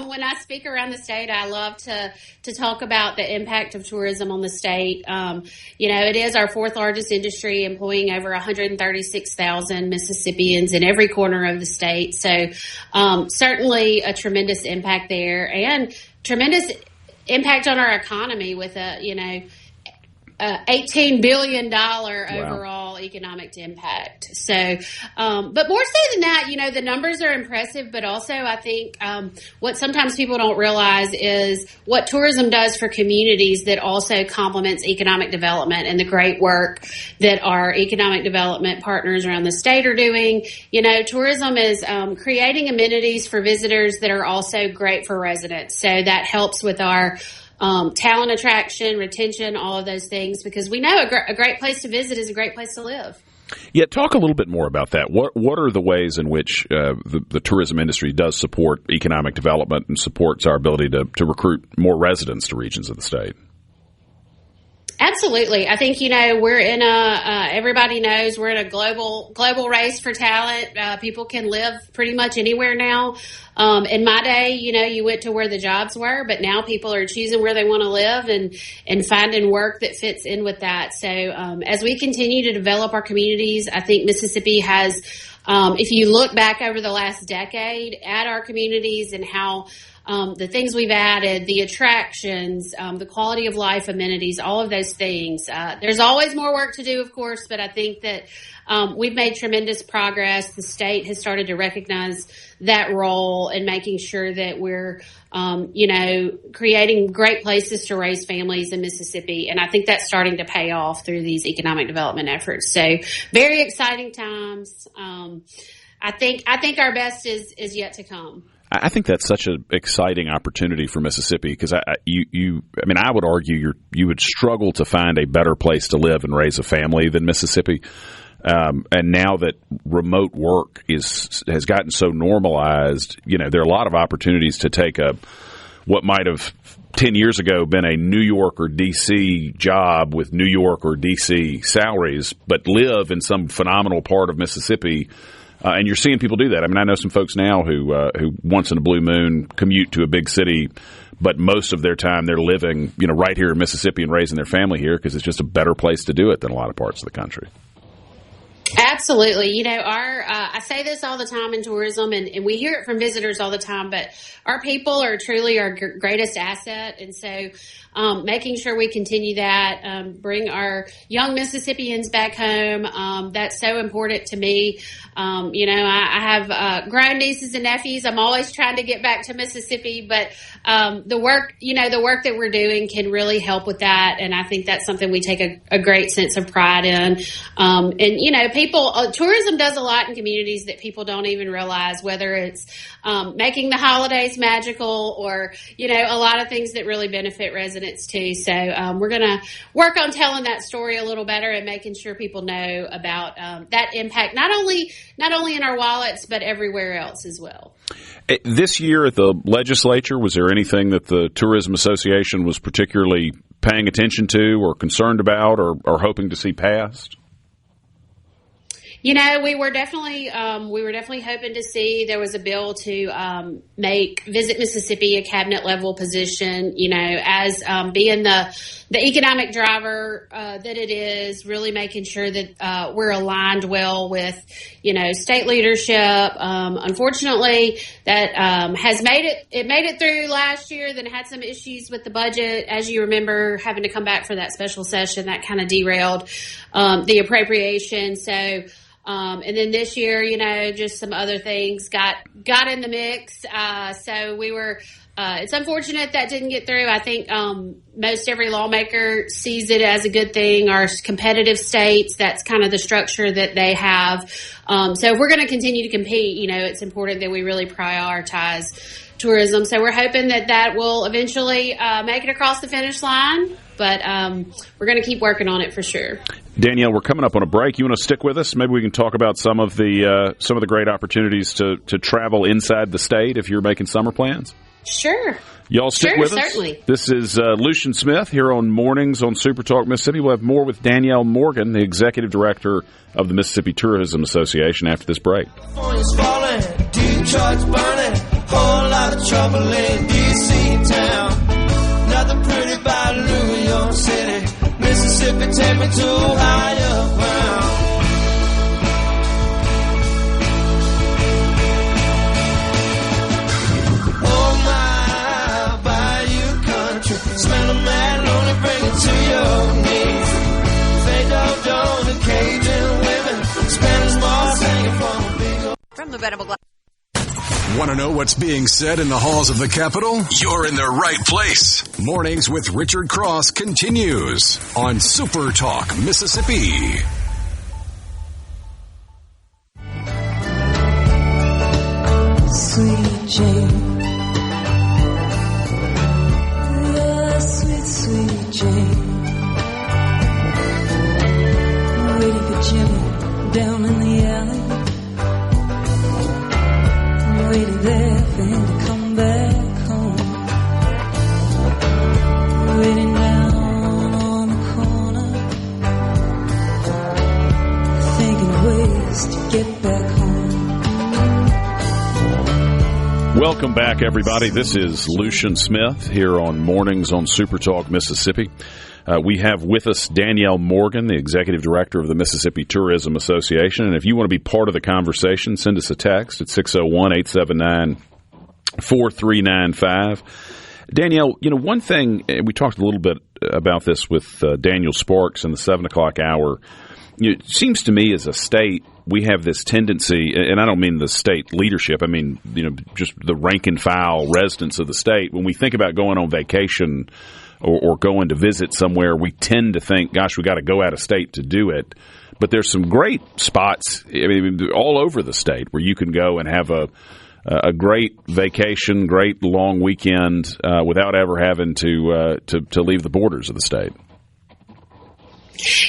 When I speak around the state, I love to talk about the impact of tourism on the state. It is our 4th largest industry, employing over 136,000 Mississippians in every corner of the state. So certainly a tremendous impact there, and tremendous impact on our economy with $18 billion overall economic impact. So, but more so than that, the numbers are impressive, but also I think what sometimes people don't realize is what tourism does for communities that also complements economic development, and the great work that our economic development partners around the state are doing. Tourism is creating amenities for visitors that are also great for residents. So that helps with our talent attraction, retention, all of those things, because we know a great place to visit is a great place to live. Yeah, talk a little bit more about that. What are the ways in which the tourism industry does support economic development and supports our ability to recruit more residents to regions of the state? Absolutely. Absolutely. I think, we're in everybody knows we're in a global race for talent. People can live pretty much anywhere now. In my day, you went to where the jobs were, but now people are choosing where they want to live and finding work that fits in with that. So, as we continue to develop our communities, I think Mississippi has, if you look back over the last decade at our communities and how the things we've added, the attractions, the quality of life amenities, all of those things. There's always more work to do, of course, but I think that we've made tremendous progress. The state has started to recognize that role and making sure that we're, creating great places to raise families in Mississippi. And I think that's starting to pay off through these economic development efforts. So very exciting times. I think our best is yet to come. I think that's such an exciting opportunity for Mississippi because I would argue you would struggle to find a better place to live and raise a family than Mississippi. And now that remote work has gotten so normalized, there are a lot of opportunities to take what might have 10 years ago been a New York or D.C. job with New York or D.C. salaries, but live in some phenomenal part of Mississippi. And you're seeing people do that. I know some folks now who once in a blue moon commute to a big city, but most of their time they're living, right here in Mississippi and raising their family here because it's just a better place to do it than a lot of parts of the country. Absolutely. I say this all the time in tourism, and we hear it from visitors all the time, but our people are truly our greatest asset. And so making sure we continue that, bring our young Mississippians back home, that's so important to me. I have grown nieces and nephews. I'm always trying to get back to Mississippi, but the work that we're doing can really help with that. And I think that's something we take a great sense of pride in. Tourism does a lot in communities that people don't even realize, whether it's making the holidays magical or, a lot of things that really benefit residents too. So we're going to work on telling that story a little better and making sure people know about that impact, not only in our wallets, but everywhere else as well. This year at the legislature, was there anything that the Tourism Association was particularly paying attention to or concerned about or hoping to see passed? We were definitely hoping to see there was a bill to make Visit Mississippi a cabinet level position. As being the economic driver that it is, really making sure that we're aligned well with state leadership. Unfortunately, that has made it through last year. Then had some issues with the budget, as you remember, having to come back for that special session that kind of derailed the appropriation. So. And then this year, just some other things got in the mix. So we were, it's unfortunate that didn't get through. I think, most every lawmaker sees it as a good thing. Our competitive states, that's kind of the structure that they have. So if we're going to continue to compete, it's important that we really prioritize tourism. So we're hoping that will eventually, make it across the finish line. But we're going to keep working on it for sure. Danielle, we're coming up on a break. You want to stick with us? Maybe we can talk about some of the great opportunities to travel inside the state if you're making summer plans. Sure. Y'all stick with us. Certainly. This is Lucian Smith here on Mornings on SuperTalk Mississippi. We'll have more with Danielle Morgan, the executive director of the Mississippi Tourism Association, after this break. California's falling, Detroit's burning, whole lot of trouble in D.C. town. Nothing pretty about New York City. Mississippi, take me to higher ground. Oh my, bayou country, smell of mad lonely, bring it to your knees. Fake dog, Jones and Cajun women, Spanish bars hanging from a big old... From the Venable Glass. Want to know what's being said in the halls of the Capitol? You're in the right place. Mornings with Richard Cross continues on Super Talk Mississippi. Sweet Jane, oh, sweet, sweet Jane, waiting for Jimmy down in the alley. Waiting there for him to come back home. Waiting down on the corner. get back home. Welcome back, everybody. This is Lucian Smith here on Mornings on SuperTalk Mississippi. We have with us Danielle Morgan, the Executive Director of the Mississippi Tourism Association. And if you want to be part of the conversation, send us a text at 601-879-4395. Danielle, one thing, we talked a little bit about this with Daniel Sparks in the 7 o'clock hour. It seems to me as a state, we have this tendency, and I don't mean the state leadership, I mean, just the rank and file residents of the state. When we think about going on vacation or going to visit somewhere, we tend to think, gosh, we got to go out of state to do it. But there's some great spots all over the state where you can go and have a great vacation, great long weekend without ever having to leave the borders of the state.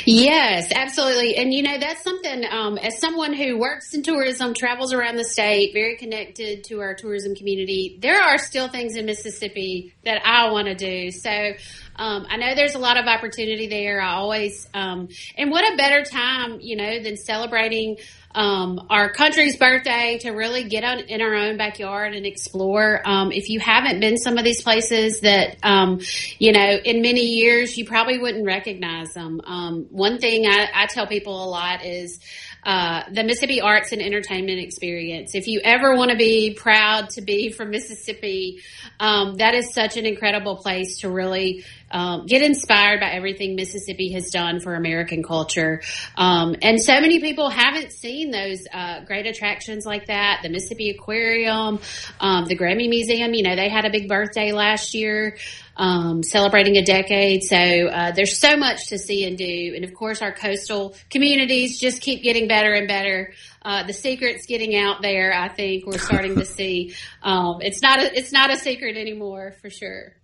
Yes, absolutely. And, that's something, as someone who works in tourism, travels around the state, very connected to our tourism community, there are still things in Mississippi that I want to do. So I know there's a lot of opportunity there. I always, and what a better time, than celebrating our country's birthday to really get in our own backyard and explore. If you haven't been some of these places that, in many years, you probably wouldn't recognize them. One thing I tell people a lot is the Mississippi Arts and Entertainment Experience. If you ever want to be proud to be from Mississippi, that is such an incredible place to really get inspired by everything Mississippi has done for American culture. And so many people haven't seen those great attractions like that. The Mississippi Aquarium, the Grammy Museum, they had a big birthday last year, celebrating a decade. So there's so much to see and do. And of course, our coastal communities just keep getting better and better. The secret's getting out there. I think we're starting to see. It's not a secret anymore, for sure.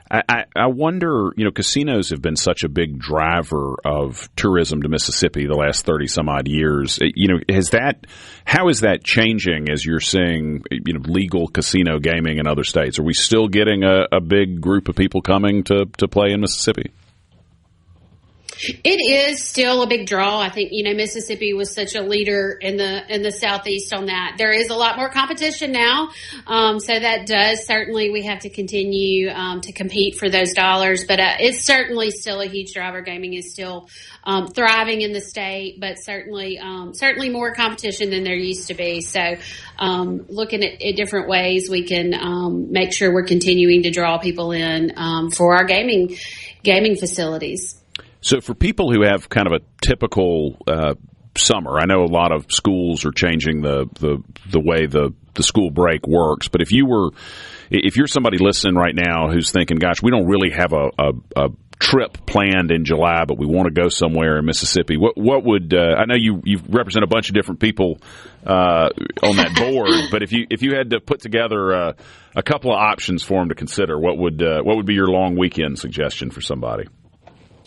I wonder, casinos have been such a big driver of tourism to Mississippi the last 30 some odd years. How is that changing as you're seeing, legal casino gaming in other states? Are we still getting a big group of people coming to play in Mississippi? It is still a big draw. I think, Mississippi was such a leader in the Southeast on that. There is a lot more competition now. So that does certainly, we have to continue to compete for those dollars, but it's certainly still a huge driver. Gaming is still thriving in the state, but certainly more competition than there used to be. So looking at different ways we can make sure we're continuing to draw people in for our gaming facilities. So for people who have kind of a typical summer, I know a lot of schools are changing the way the school break works. But if you're somebody listening right now who's thinking, gosh, we don't really have a trip planned in July, but we want to go somewhere in Mississippi, what would I know you represent a bunch of different people on that board, but if you had to put together a couple of options for them to consider, what would be your long weekend suggestion for somebody?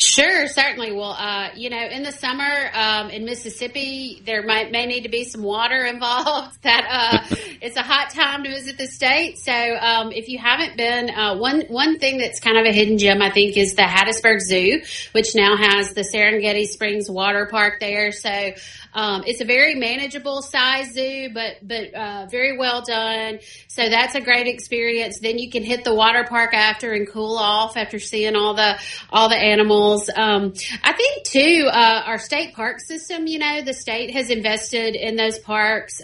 Sure, certainly. Well, in the summer in Mississippi, there may need to be some water involved. It's a hot time to visit the state. So if you haven't been, one thing that's kind of a hidden gem, I think, is the Hattiesburg Zoo, which now has the Serengeti Springs Water Park there. So it's a very manageable size zoo, but very well done. So that's a great experience. Then you can hit the water park after and cool off after seeing all the animals. I think too, our state park system, the state has invested in those parks,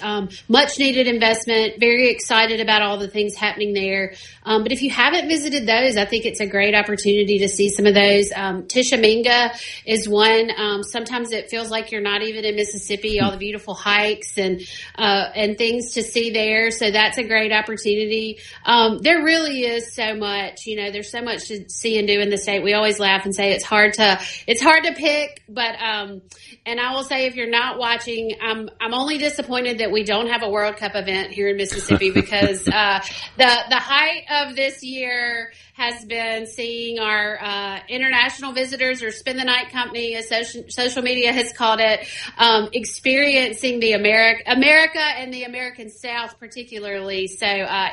much needed investment, very excited about all the things happening there. But if you haven't visited those, I think it's a great opportunity to see some of those. Tishomingo is one. Sometimes it feels like you're not even in Mississippi, all the beautiful hikes and things to see there. So that's a great opportunity. There really is so much, there's so much to see and do in the state. We always laugh and say it's hard to pick, but and I will say, if you're not watching, I'm only disappointed that we don't have a World Cup event here in Mississippi, because the height of this year has been seeing our international visitors, or spend the night company, as social media has called it, experiencing the America and the American South particularly. So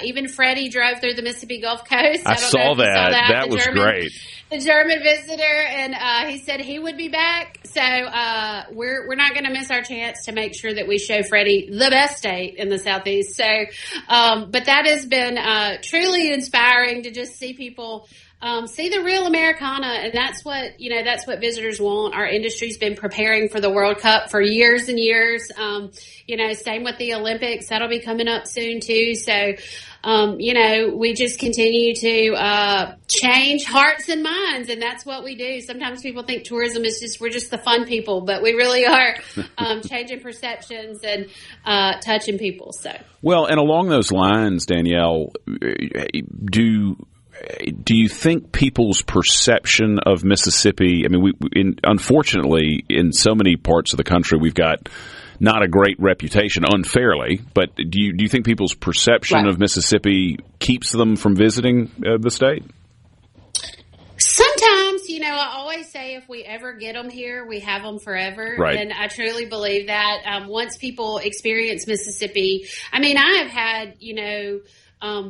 even Freddie drove through the Mississippi Gulf Coast. I saw that. That was great. The German visitor, and he said he would be back. So we're not going to miss our chance to make sure that we show Freddie the best state in the Southeast. So, but that has been truly inspiring to just see people see the real Americana, and that's what visitors want. Our industry's been preparing for the World Cup for years and years. Same with the Olympics. That'll be coming up soon too. So, we just continue to change hearts and minds, and that's what we do. Sometimes people think tourism is we're just the fun people, but we really are changing perceptions and touching people. So, well, and along those lines, Danielle, do you think people's perception of Mississippi? I mean, unfortunately, in so many parts of the country, we've got not a great reputation, unfairly. But do you think people's perception of Mississippi keeps them from visiting the state? Sometimes, I always say if we ever get them here, we have them forever. Right. And I truly believe that once people experience Mississippi, I mean, I have had,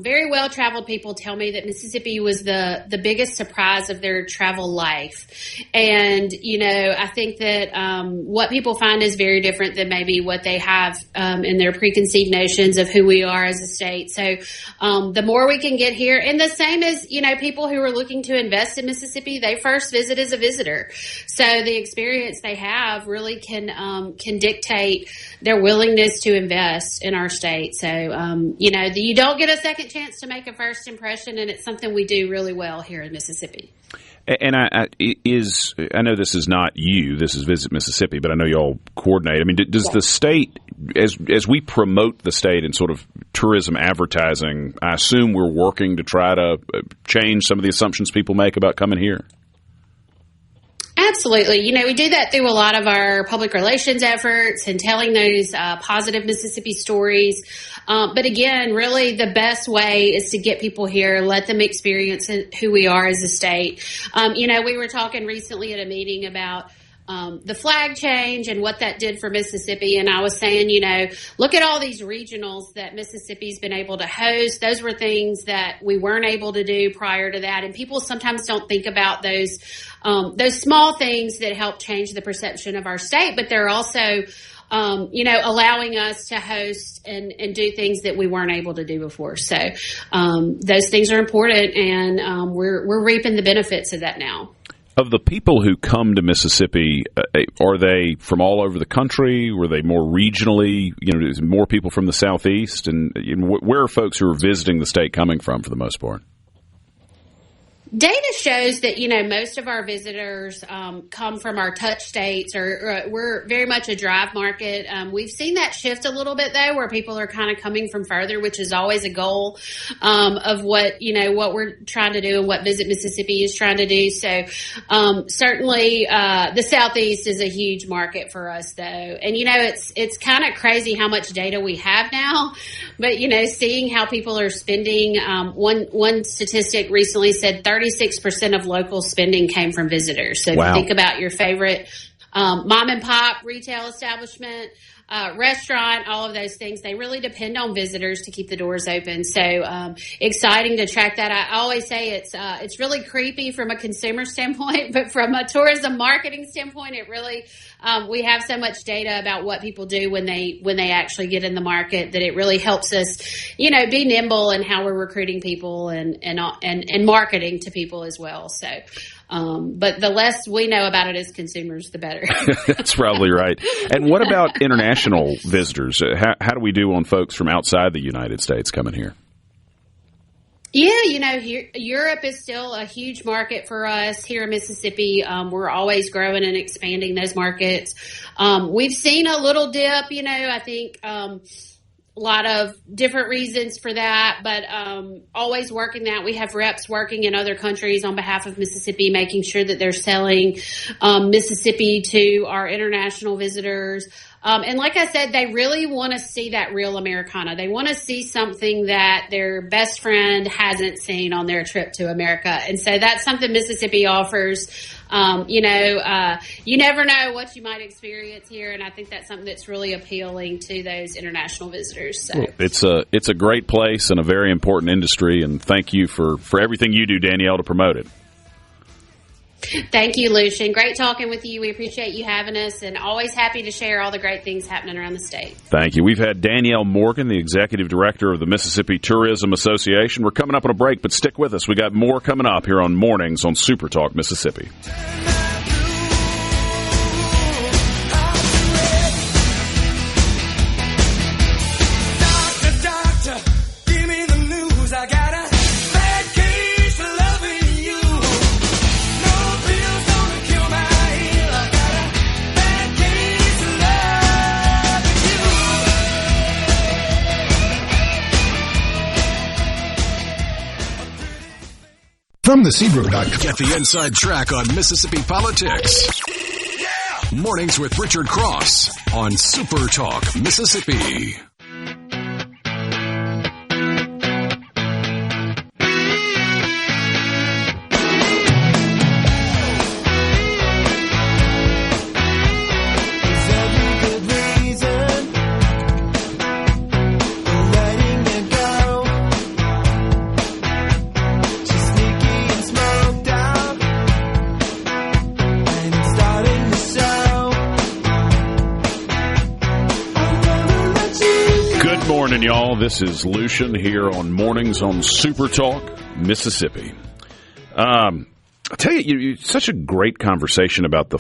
very well-traveled people tell me that Mississippi was the biggest surprise of their travel life. And, I think that what people find is very different than maybe what they have in their preconceived notions of who we are as a state. So the more we can get here, and the same as, people who are looking to invest in Mississippi, they first visit as a visitor. So the experience they have really can dictate their willingness to invest in our state. So, you don't get a second chance to make a first impression, and it's something we do really well here in Mississippi. And I know this is not you, this is Visit Mississippi, but I know y'all coordinate. I mean, does the state, as we promote the state in sort of tourism advertising, I assume we're working to try to change some of the assumptions people make about coming here? Absolutely. We do that through a lot of our public relations efforts and telling those positive Mississippi stories. But again, really the best way is to get people here, let them experience who we are as a state. We were talking recently at a meeting about the flag change and what that did for Mississippi. And I was saying, look at all these regionals that Mississippi's been able to host. Those were things that we weren't able to do prior to that. And people sometimes don't think about those small things that help change the perception of our state, but they're also allowing us to host and do things that we weren't able to do before. So those things are important, and we're reaping the benefits of that now. Of the people who come to Mississippi, are they from all over the country? Were they more regionally? More people from the Southeast? And where are folks who are visiting the state coming from for the most part? Data shows that, most of our visitors come from our touch states, or we're very much a drive market. We've seen that shift a little bit, though, where people are kind of coming from further, which is always a goal of what we're trying to do and what Visit Mississippi is trying to do. So certainly the Southeast is a huge market for us, though. And, it's kind of crazy how much data we have now. But, seeing how people are spending, one statistic recently said 36% of local spending came from visitors. So If you think about your favorite mom and pop retail establishment, restaurant, all of those things, they really depend on visitors to keep the doors open. So exciting to track that. I always say it's really creepy from a consumer standpoint, but from a tourism marketing standpoint, it really we have so much data about what people do when they actually get in the market that it really helps us, be nimble in how we're recruiting people and marketing to people as well. So. But the less we know about it as consumers, the better. That's probably right. And what about international visitors? How do we do on folks from outside the United States coming here? Yeah, Europe is still a huge market for us here in Mississippi. We're always growing and expanding those markets. We've seen a little dip, I think a lot of different reasons for that, but always working that. We have reps working in other countries on behalf of Mississippi, making sure that they're selling Mississippi to our international visitors. And like I said, they really want to see that real Americana. They want to see something that their best friend hasn't seen on their trip to America. And so that's something Mississippi offers. You never know what you might experience here, and I think that's something that's really appealing to those international visitors. So. It's a great place and a very important industry, and thank you for everything you do, Danielle, to promote it. Thank you, Lucian. Great talking with you. We appreciate you having us, and always happy to share all the great things happening around the state. Thank you. We've had Danielle Morgan, the Executive Director of the Mississippi Tourism Association. We're coming up on a break, but stick with us. We got more coming up here on Mornings on SuperTalk Mississippi. From the Seabrook.com. Get the inside track on Mississippi politics. Yeah! Mornings with Richard Cross on SuperTalk Mississippi. Y'all, this is Lucian here on Mornings on SuperTalk Mississippi. I tell you, such a great conversation about the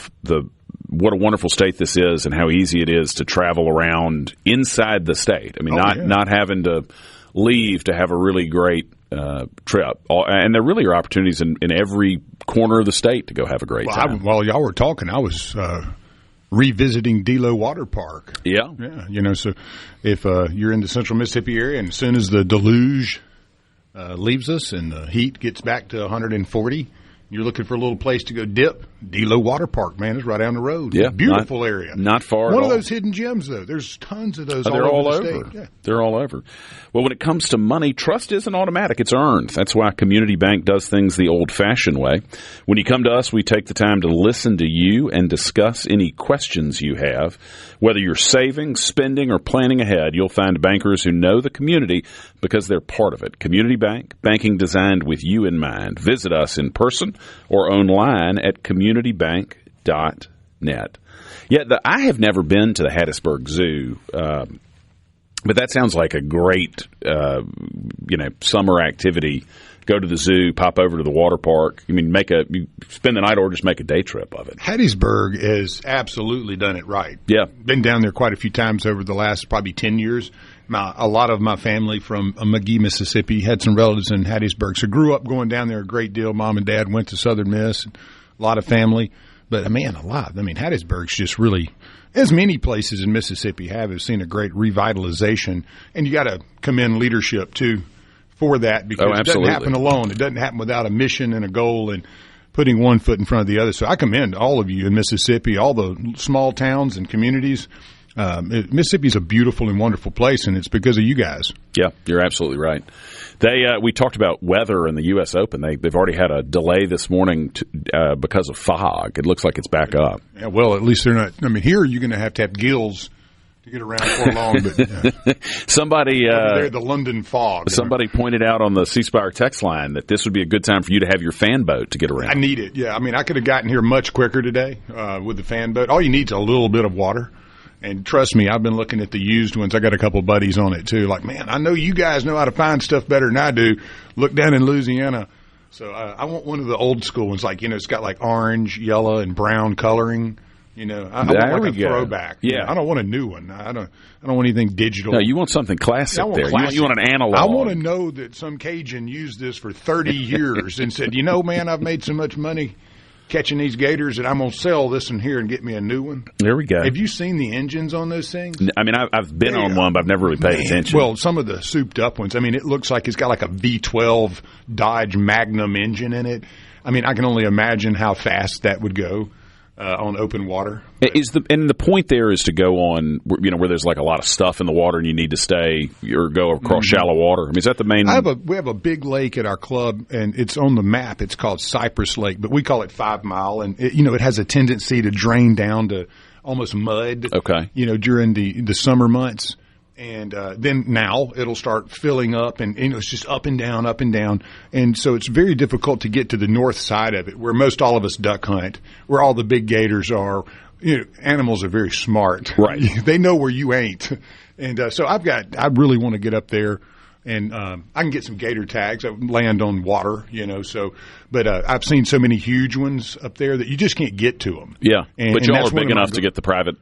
what a wonderful state this is and how easy it is to travel around inside the state. I mean, not having to leave to have a really great trip. And there really are opportunities in every corner of the state to go have a great time. While y'all were talking, I was revisiting Delo Water Park. Yeah. So if you're in the central Mississippi area, and as soon as the deluge leaves us and the heat gets back to 140, you're looking for a little place to go dip, Delo Water Park, man, is right down the road. Yeah. Beautiful area. Not far at all. One of those hidden gems, though. There's tons of those they're all over over. the state. Yeah. They're all over. Well, when it comes to money, trust isn't automatic. It's earned. That's why Community Bank does things the old-fashioned way. When you come to us, we take the time to listen to you and discuss any questions you have. Whether you're saving, spending, or planning ahead, you'll find bankers who know the community because they're part of it. Community Bank, banking designed with you in mind. Visit us in person or online at communitybank.net. Yeah, I have never been to the Hattiesburg Zoo, but that sounds like a great, summer activity. Go to the zoo, pop over to the water park. I mean, you spend the night or just make a day trip of it. Hattiesburg has absolutely done it right. Yeah. Been down there quite a few times over the last probably 10 years. A lot of my family from McGee, Mississippi, had some relatives in Hattiesburg. So grew up going down there a great deal. Mom and Dad went to Southern Miss, a lot of family. But, man, alive. I mean, Hattiesburg's just really, as many places in Mississippi have seen a great revitalization. And you got to commend leadership, too, for that, because it doesn't happen alone. It doesn't happen without a mission and a goal and putting one foot in front of the other. So I commend all of you in Mississippi, all the small towns and communities. Mississippi's a beautiful and wonderful place, and it's because of you guys. Yeah, you're absolutely right. We talked about weather in the U.S. Open. They've already had a delay this morning because of fog. It looks like it's back up. Yeah, well, at least they're not. I mean, here you're going to have gills to get around for long. But somebody, the London fog. Somebody pointed out on the C Spire text line that this would be a good time for you to have your fan boat to get around. I need it. Yeah, I mean, I could have gotten here much quicker today with the fan boat. All you need is a little bit of water. And trust me, I've been looking at the used ones. I got a couple of buddies on it, too. Like, man, I know you guys know how to find stuff better than I do. Look down in Louisiana. So I want one of the old school ones, like, it's got like orange, yellow, and brown coloring. I want like a throwback. Yeah. I don't want a new one. I don't want anything digital. No, you want something classic there. Classic. You want an analog. I want to know that some Cajun used this for 30 years and said, man, I've made so much money catching these gators that I'm going to sell this one here and get me a new one. There we go. Have you seen the engines on those things? I mean, I've been on one, but I've never really paid attention. Well, some of the souped up ones, I mean, it looks like it's got like a V12 Dodge Magnum engine in it. I mean, I can only imagine how fast that would go. on open water. And the point there is to go on, where there's like a lot of stuff in the water and you need to stay or go across shallow water. I mean, is that the main? We have a big lake at our club, and it's on the map. It's called Cypress Lake, but we call it 5 Mile, and it has a tendency to drain down to almost mud. Okay. During the summer months. And then now it'll start filling up, and it's just up and down, and so it's very difficult to get to the north side of it, where most all of us duck hunt, where all the big gators are. Animals are very smart, right? They know where you ain't, and so I really want to get up there, and I can get some gator tags. I land on water, but I've seen so many huge ones up there that you just can't get to them. Yeah, but y'all are big enough to get the private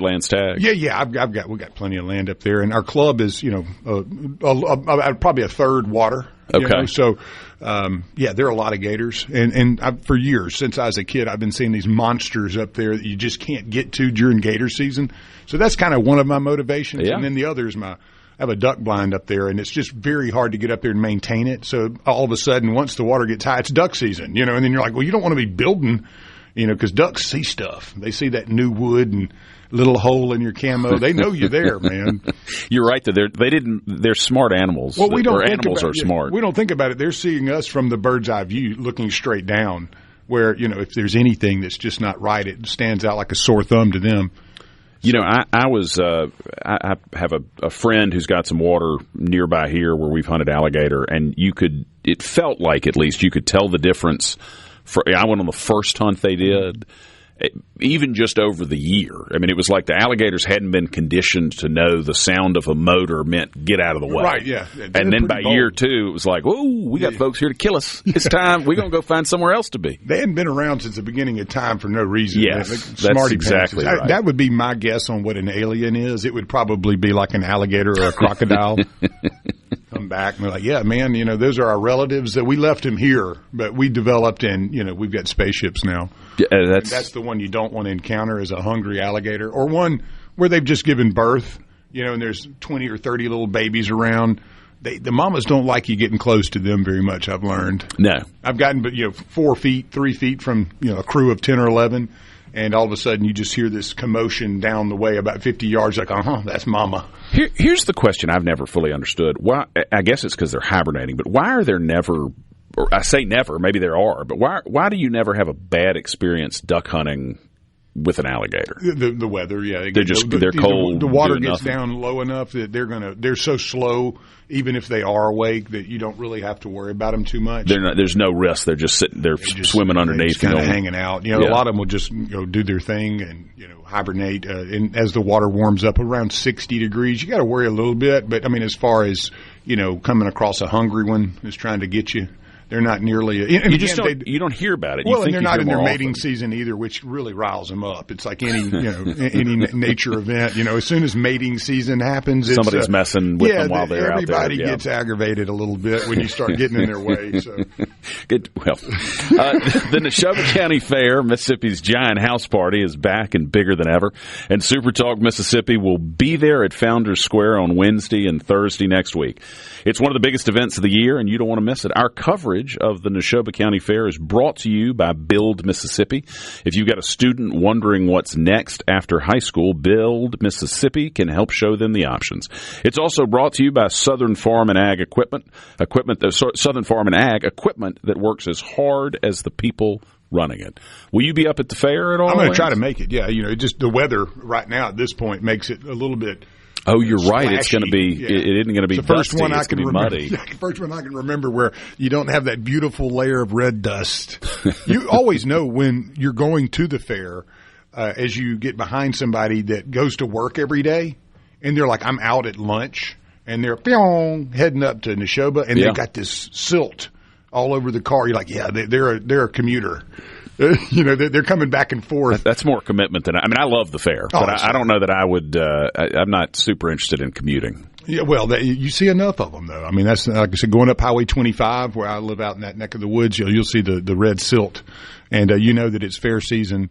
lands tag. Yeah. We got plenty of land up there, and our club is probably a third water. Okay. So there are a lot of gators, and for years since I was a kid, I've been seeing these monsters up there that you just can't get to during gator season. So that's kind of one of my motivations, and then the other is I have a duck blind up there, and it's just very hard to get up there and maintain it. So all of a sudden, once the water gets high, it's duck season, and then you're like, well, you don't want to be building, because ducks see stuff. They see that new wood and little hole in your camo. They know you're there, man. You're right that they're smart animals. Well, animals are smart. We don't think about it. They're seeing us from the bird's eye view, looking straight down, where, if there's anything that's just not right, it stands out like a sore thumb to them. I have a friend who's got some water nearby here where we've hunted alligator, and it felt like at least you could tell the difference. I went on the first hunt they did, even just over the year. I mean, it was like the alligators hadn't been conditioned to know the sound of a motor meant get out of the way. Right, yeah. And then by year 2, it was like, whoa, we got folks here to kill us. It's time. We're going to go find somewhere else to be. They hadn't been around since the beginning of time for no reason. Yes, that's exactly right. That would be my guess on what an alien is. It would probably be like an alligator or a crocodile. Come back and they're like, yeah, man, those are our relatives that we left them here, but we developed and, we've got spaceships now. Yeah, that's the one you don't want to encounter is a hungry alligator, or one where they've just given birth, and there's 20 or 30 little babies around. The mamas don't like you getting close to them very much, I've learned. No. I've gotten 4 feet, 3 feet from, a crew of 10 or 11, and all of a sudden you just hear this commotion down the way about 50 yards, like, that's mama. Here's the question I've never fully understood. Why? I guess it's because they're hibernating, but why are there never, or I say never, maybe there are, but why do you never have a bad experience duck hunting with an alligator? The weather, yeah. They're cold. The water gets down low enough that they're so slow, even if they are awake, that you don't really have to worry about them too much. There's no risk. They're just sitting. They're swimming underneath, kind of hanging out. A lot of them will just do their thing and hibernate. And as the water warms up around 60 degrees, you got to worry a little bit. But I mean, as far as coming across a hungry one who's trying to get you. They're not nearly. You don't hear about it. Well, and they're not in their mating season either, which really riles them up. It's like any any nature event. As soon as mating season happens, somebody's messing with them while they're out there. Everybody gets aggravated a little bit when you start getting in their way. So. Good. Well, the Neshoba County Fair, Mississippi's giant house party, is back and bigger than ever. And SuperTalk Mississippi will be there at Founders Square on Wednesday and Thursday next week. It's one of the biggest events of the year, and you don't want to miss it. Our coverage of the Neshoba County Fair is brought to you by Build Mississippi. If you've got a student wondering what's next after high school, Build Mississippi can help show them the options. It's also brought to you by Southern Farm and Ag equipment Southern Farm and Ag equipment that works as hard as the people running it. Will you be up at the fair at all? I'm going to try to make it. Yeah, just the weather right now at this point makes it a little bit. Oh, you're right. It's going to be. Yeah. It isn't going to be dusty. It's going to be muddy. Yeah, the first one I can remember where you don't have that beautiful layer of red dust. You always know when you're going to the fair as you get behind somebody that goes to work every day, and they're like, "I'm out at lunch," and they're heading up to Neshoba, and they've got this silt all over the car. You're like, "Yeah, they're a commuter." They're coming back and forth. That's more commitment than I mean. I love the fair, but I don't know that I would. I'm not super interested in commuting. Yeah, well, you see enough of them though. I mean, that's like I said, going up Highway 25, where I live out in that neck of the woods. You'll see the red silt, and that it's fair season.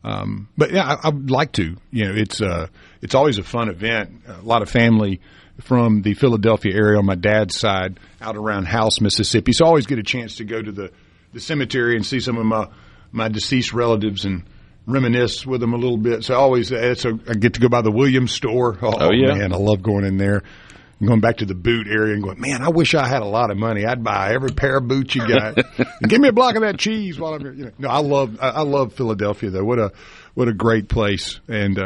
But yeah, I'd like to. It's always a fun event. A lot of family from the Philadelphia area on my dad's side out around House, Mississippi. So I always get a chance to go to the cemetery and see some of my deceased relatives and reminisce with them a little bit. So I get to go by the Williams store. Oh yeah, man, I love going in there. Going back to the boot area and going, man, I wish I had a lot of money. I'd buy every pair of boots you got. And give me a block of that cheese while I'm here. You know, no, I love Philadelphia though. What a great place. And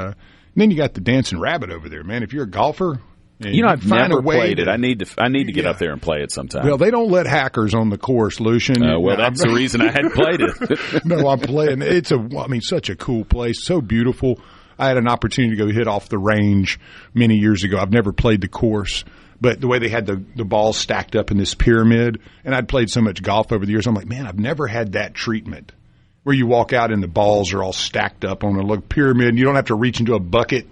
then you got the Dancing Rabbit over there, man. If you're a golfer, I've never played it. I need to get up there and play it sometime. Well, they don't let hackers on the course, Lucian. That's the reason I hadn't played it. No, I'm playing. It's such a cool place, so beautiful. I had an opportunity to go hit off the range many years ago. I've never played the course, but the way they had the balls stacked up in this pyramid, and I'd played so much golf over the years, I'm like, man, I've never had that treatment where you walk out and the balls are all stacked up on a little pyramid, and you don't have to reach into a bucket.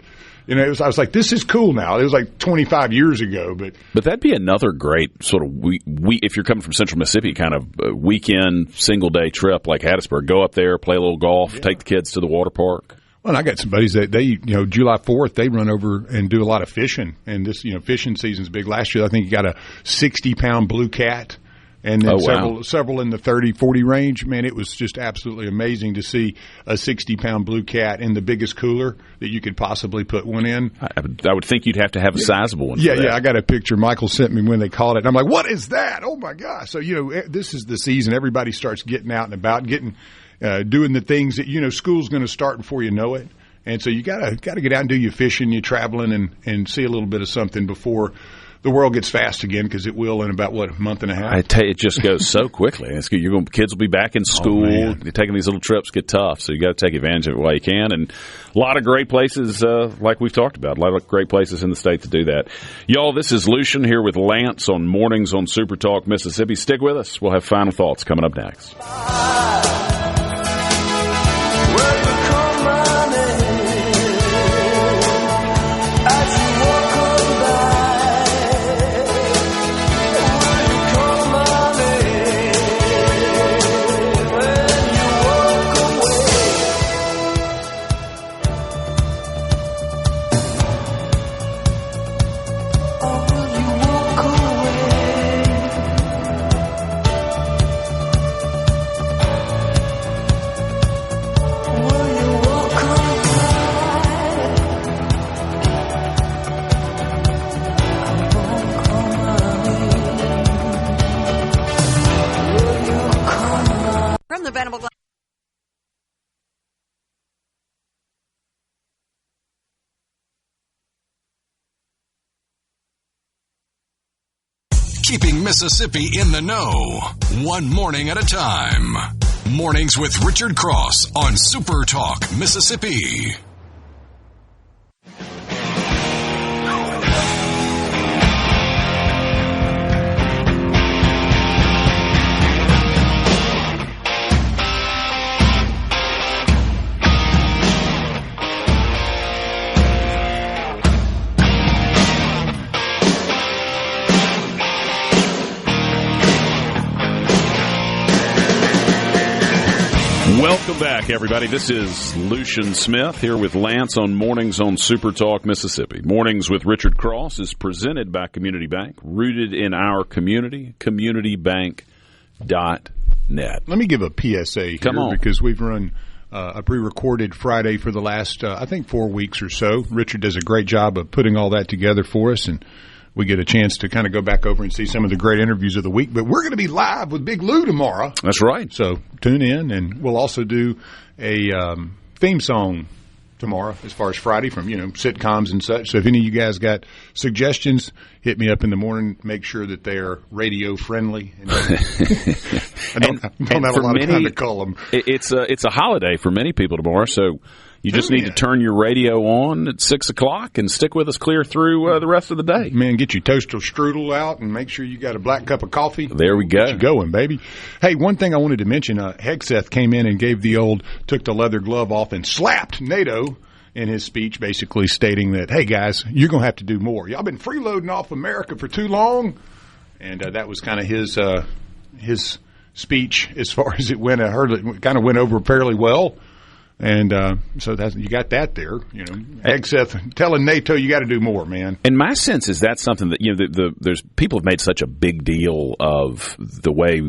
You know, I was like, this is cool now. It was like 25 years ago, but that'd be another great sort of if you're coming from Central Mississippi, kind of weekend single day trip like Hattiesburg. Go up there, play a little golf, take the kids to the water park. Well, and I got some buddies that July 4th, they run over and do a lot of fishing. And this, fishing season's big. Last year, I think you got a 60-pound blue cat and then several in the 30, 40 range. Man, it was just absolutely amazing to see a 60-pound blue cat in the biggest cooler that you could possibly put one in. I would think you'd have to have a sizable one. Yeah, I got a picture Michael sent me when they caught it. And I'm like, what is that? Oh, my gosh. So, this is the season. Everybody starts getting out and about, doing the things that, school's going to start before you know it. And so you gotta get out and do your fishing, your traveling, and see a little bit of something before the world gets fast again, because it will in about, a month and a half? I tell you, it just goes so quickly. Kids will be back in school. Taking these little trips get tough, so you got to take advantage of it while you can. And a lot of great places, like we've talked about, a lot of great places in the state to do that. Y'all, this is Lucian here with Lance on Mornings on SuperTalk Mississippi. Stick with us. We'll have final thoughts coming up next. Keeping Mississippi in the know, one morning at a time. Mornings with Richard Cross on SuperTalk Mississippi. Welcome back, everybody. This is Lucian Smith here with Lance on Mornings on SuperTalk Mississippi. Mornings with Richard Cross is presented by Community Bank, rooted in our community, communitybank.net. Let me give a PSA here. Come on. Because we've run a pre-recorded Friday for the last, 4 weeks or so. Richard does a great job of putting all that together for us, and we get a chance to kind of go back over and see some of the great interviews of the week. But we're going to be live with Big Lou tomorrow. That's right. So tune in, and we'll also do a theme song tomorrow as far as Friday from, sitcoms and such. So if any of you guys got suggestions, hit me up in the morning. Make sure that they are radio friendly. And I don't have a lot of time to call them. It's a holiday for many people tomorrow, so you just need to turn your radio on at 6 o'clock and stick with us clear through the rest of the day. Man, get your toaster strudel out and make sure you got a black cup of coffee. There we go. Get you going, baby. Hey, one thing I wanted to mention, Hegseth came in and took the leather glove off and slapped NATO in his speech, basically stating that, hey, guys, you're going to have to do more. Y'all been freeloading off America for too long. And that was kind of his speech as far as it went. I heard it kind of went over fairly well. And so you got that there, Hegseth telling NATO you got to do more, man. And my sense is that's something that there's people have made such a big deal of the way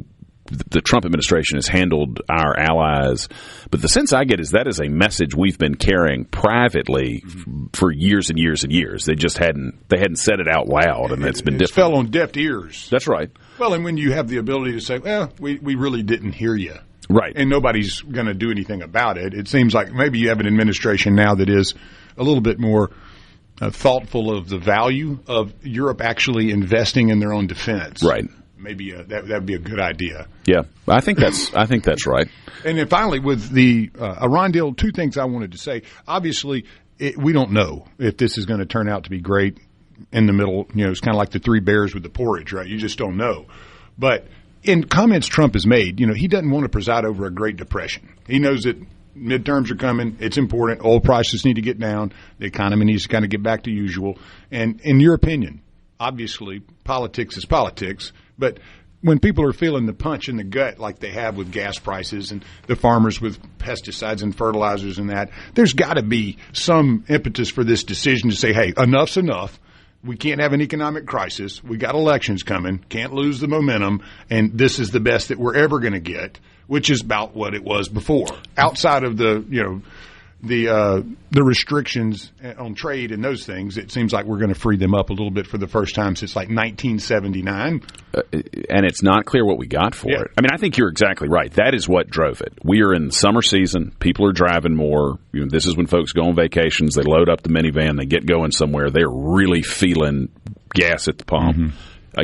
the Trump administration has handled our allies. But the sense I get is that is a message we've been carrying privately for years and years and years. They just hadn't said it out loud, and it's been difficult. Fell on deaf ears. That's right. Well, and when you have the ability to say, well, we really didn't hear you. Right. And nobody's going to do anything about it. It seems like maybe you have an administration now that is a little bit more thoughtful of the value of Europe actually investing in their own defense. Right. Maybe that would be a good idea. Yeah, I think that's right. And then finally, with the Iran deal, two things I wanted to say. Obviously, we don't know if this is going to turn out to be great in the middle. You know, it's kind of like the three bears with the porridge, right? You just don't know. But in comments Trump has made, you know, he doesn't want to preside over a Great Depression. He knows that midterms are coming. It's important. Oil prices need to get down. The economy needs to kind of get back to usual. And in your opinion, obviously, politics is politics. But when people are feeling the punch in the gut like they have with gas prices and the farmers with pesticides and fertilizers and that, there's got to be some impetus for this decision to say, hey, enough's enough. We can't have an economic crisis. We got elections coming. Can't lose the momentum. And this is the best that we're ever going to get, which is about what it was before. Outside of the, you know, the restrictions on trade and those things, it seems like we're going to free them up a little bit for the first time since like 1979. And it's not clear what we got for it. I mean, I think you're exactly right. That is what drove it. We are in summer season. People are driving more. You know, this is when folks go on vacations. They load up the minivan. They get going somewhere. They're really feeling gas at the pump.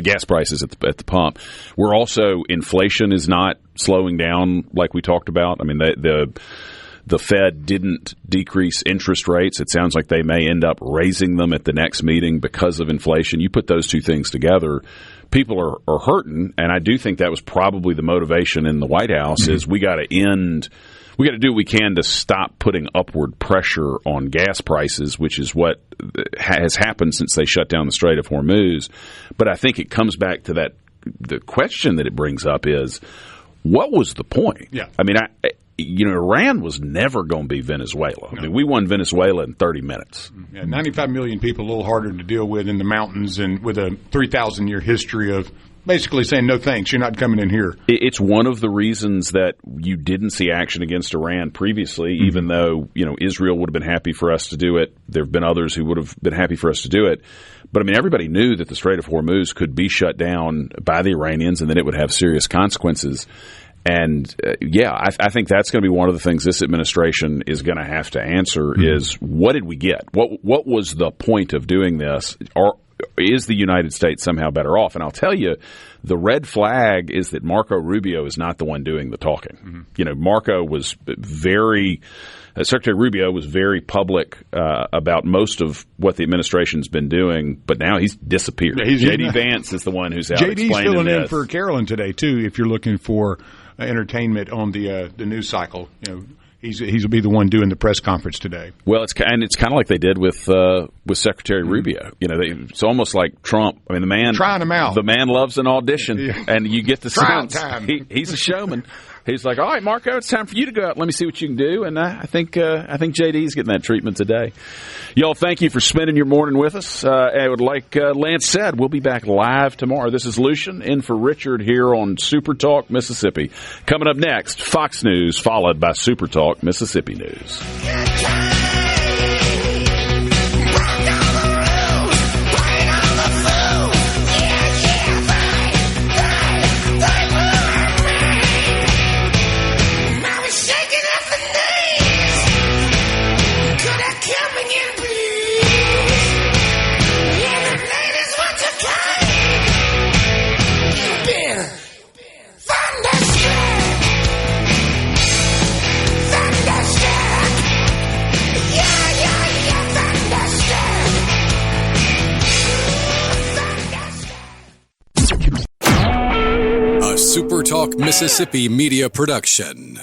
Gas prices at the pump. We're also, inflation is not slowing down like we talked about. I mean, the Fed didn't decrease interest rates. It sounds like they may end up raising them at the next meeting because of inflation. You put those two things together, people are hurting, and I do think that was probably the motivation in the White House is we got to do what we can to stop putting upward pressure on gas prices, which is what has happened since they shut down the Strait of Hormuz. But I think it comes back to the question that it brings up is, what was the point? Yeah. I mean, Iran was never going to be Venezuela. No. I mean, we won Venezuela in 30 minutes. Yeah, 95 million people, a little harder to deal with in the mountains and with a 3,000-year history of basically saying, no thanks, you're not coming in here. It's one of the reasons that you didn't see action against Iran previously, even though, you know, Israel would have been happy for us to do it. There have been others who would have been happy for us to do it. But, I mean, everybody knew that the Strait of Hormuz could be shut down by the Iranians and then it would have serious consequences. And, I think that's going to be one of the things this administration is going to have to answer is what did we get? What was the point of doing this? Or is the United States somehow better off? And I'll tell you, the red flag is that Marco Rubio is not the one doing the talking. You know, Secretary Rubio was very public about most of what the administration's been doing, but now he's disappeared. J.D. Vance is the one who's out explaining this. JD's filling in for Carolyn today, too, if you're looking for entertainment on the news cycle. You know, he'll be the one doing the press conference today. Well, it's kind of like they did with Secretary Rubio. You know, it's almost like Trump. I mean, the man trying him out. The man loves an audition, and you get the sense he's a showman. He's like, all right, Marco, it's time for you to go out. Let me see what you can do. And I think JD's getting that treatment today. Y'all, thank you for spending your morning with us. Like Lance said, we'll be back live tomorrow. This is Lucian in for Richard here on SuperTalk Mississippi. Coming up next, Fox News, followed by SuperTalk Mississippi News. SuperTalk Mississippi Media Production.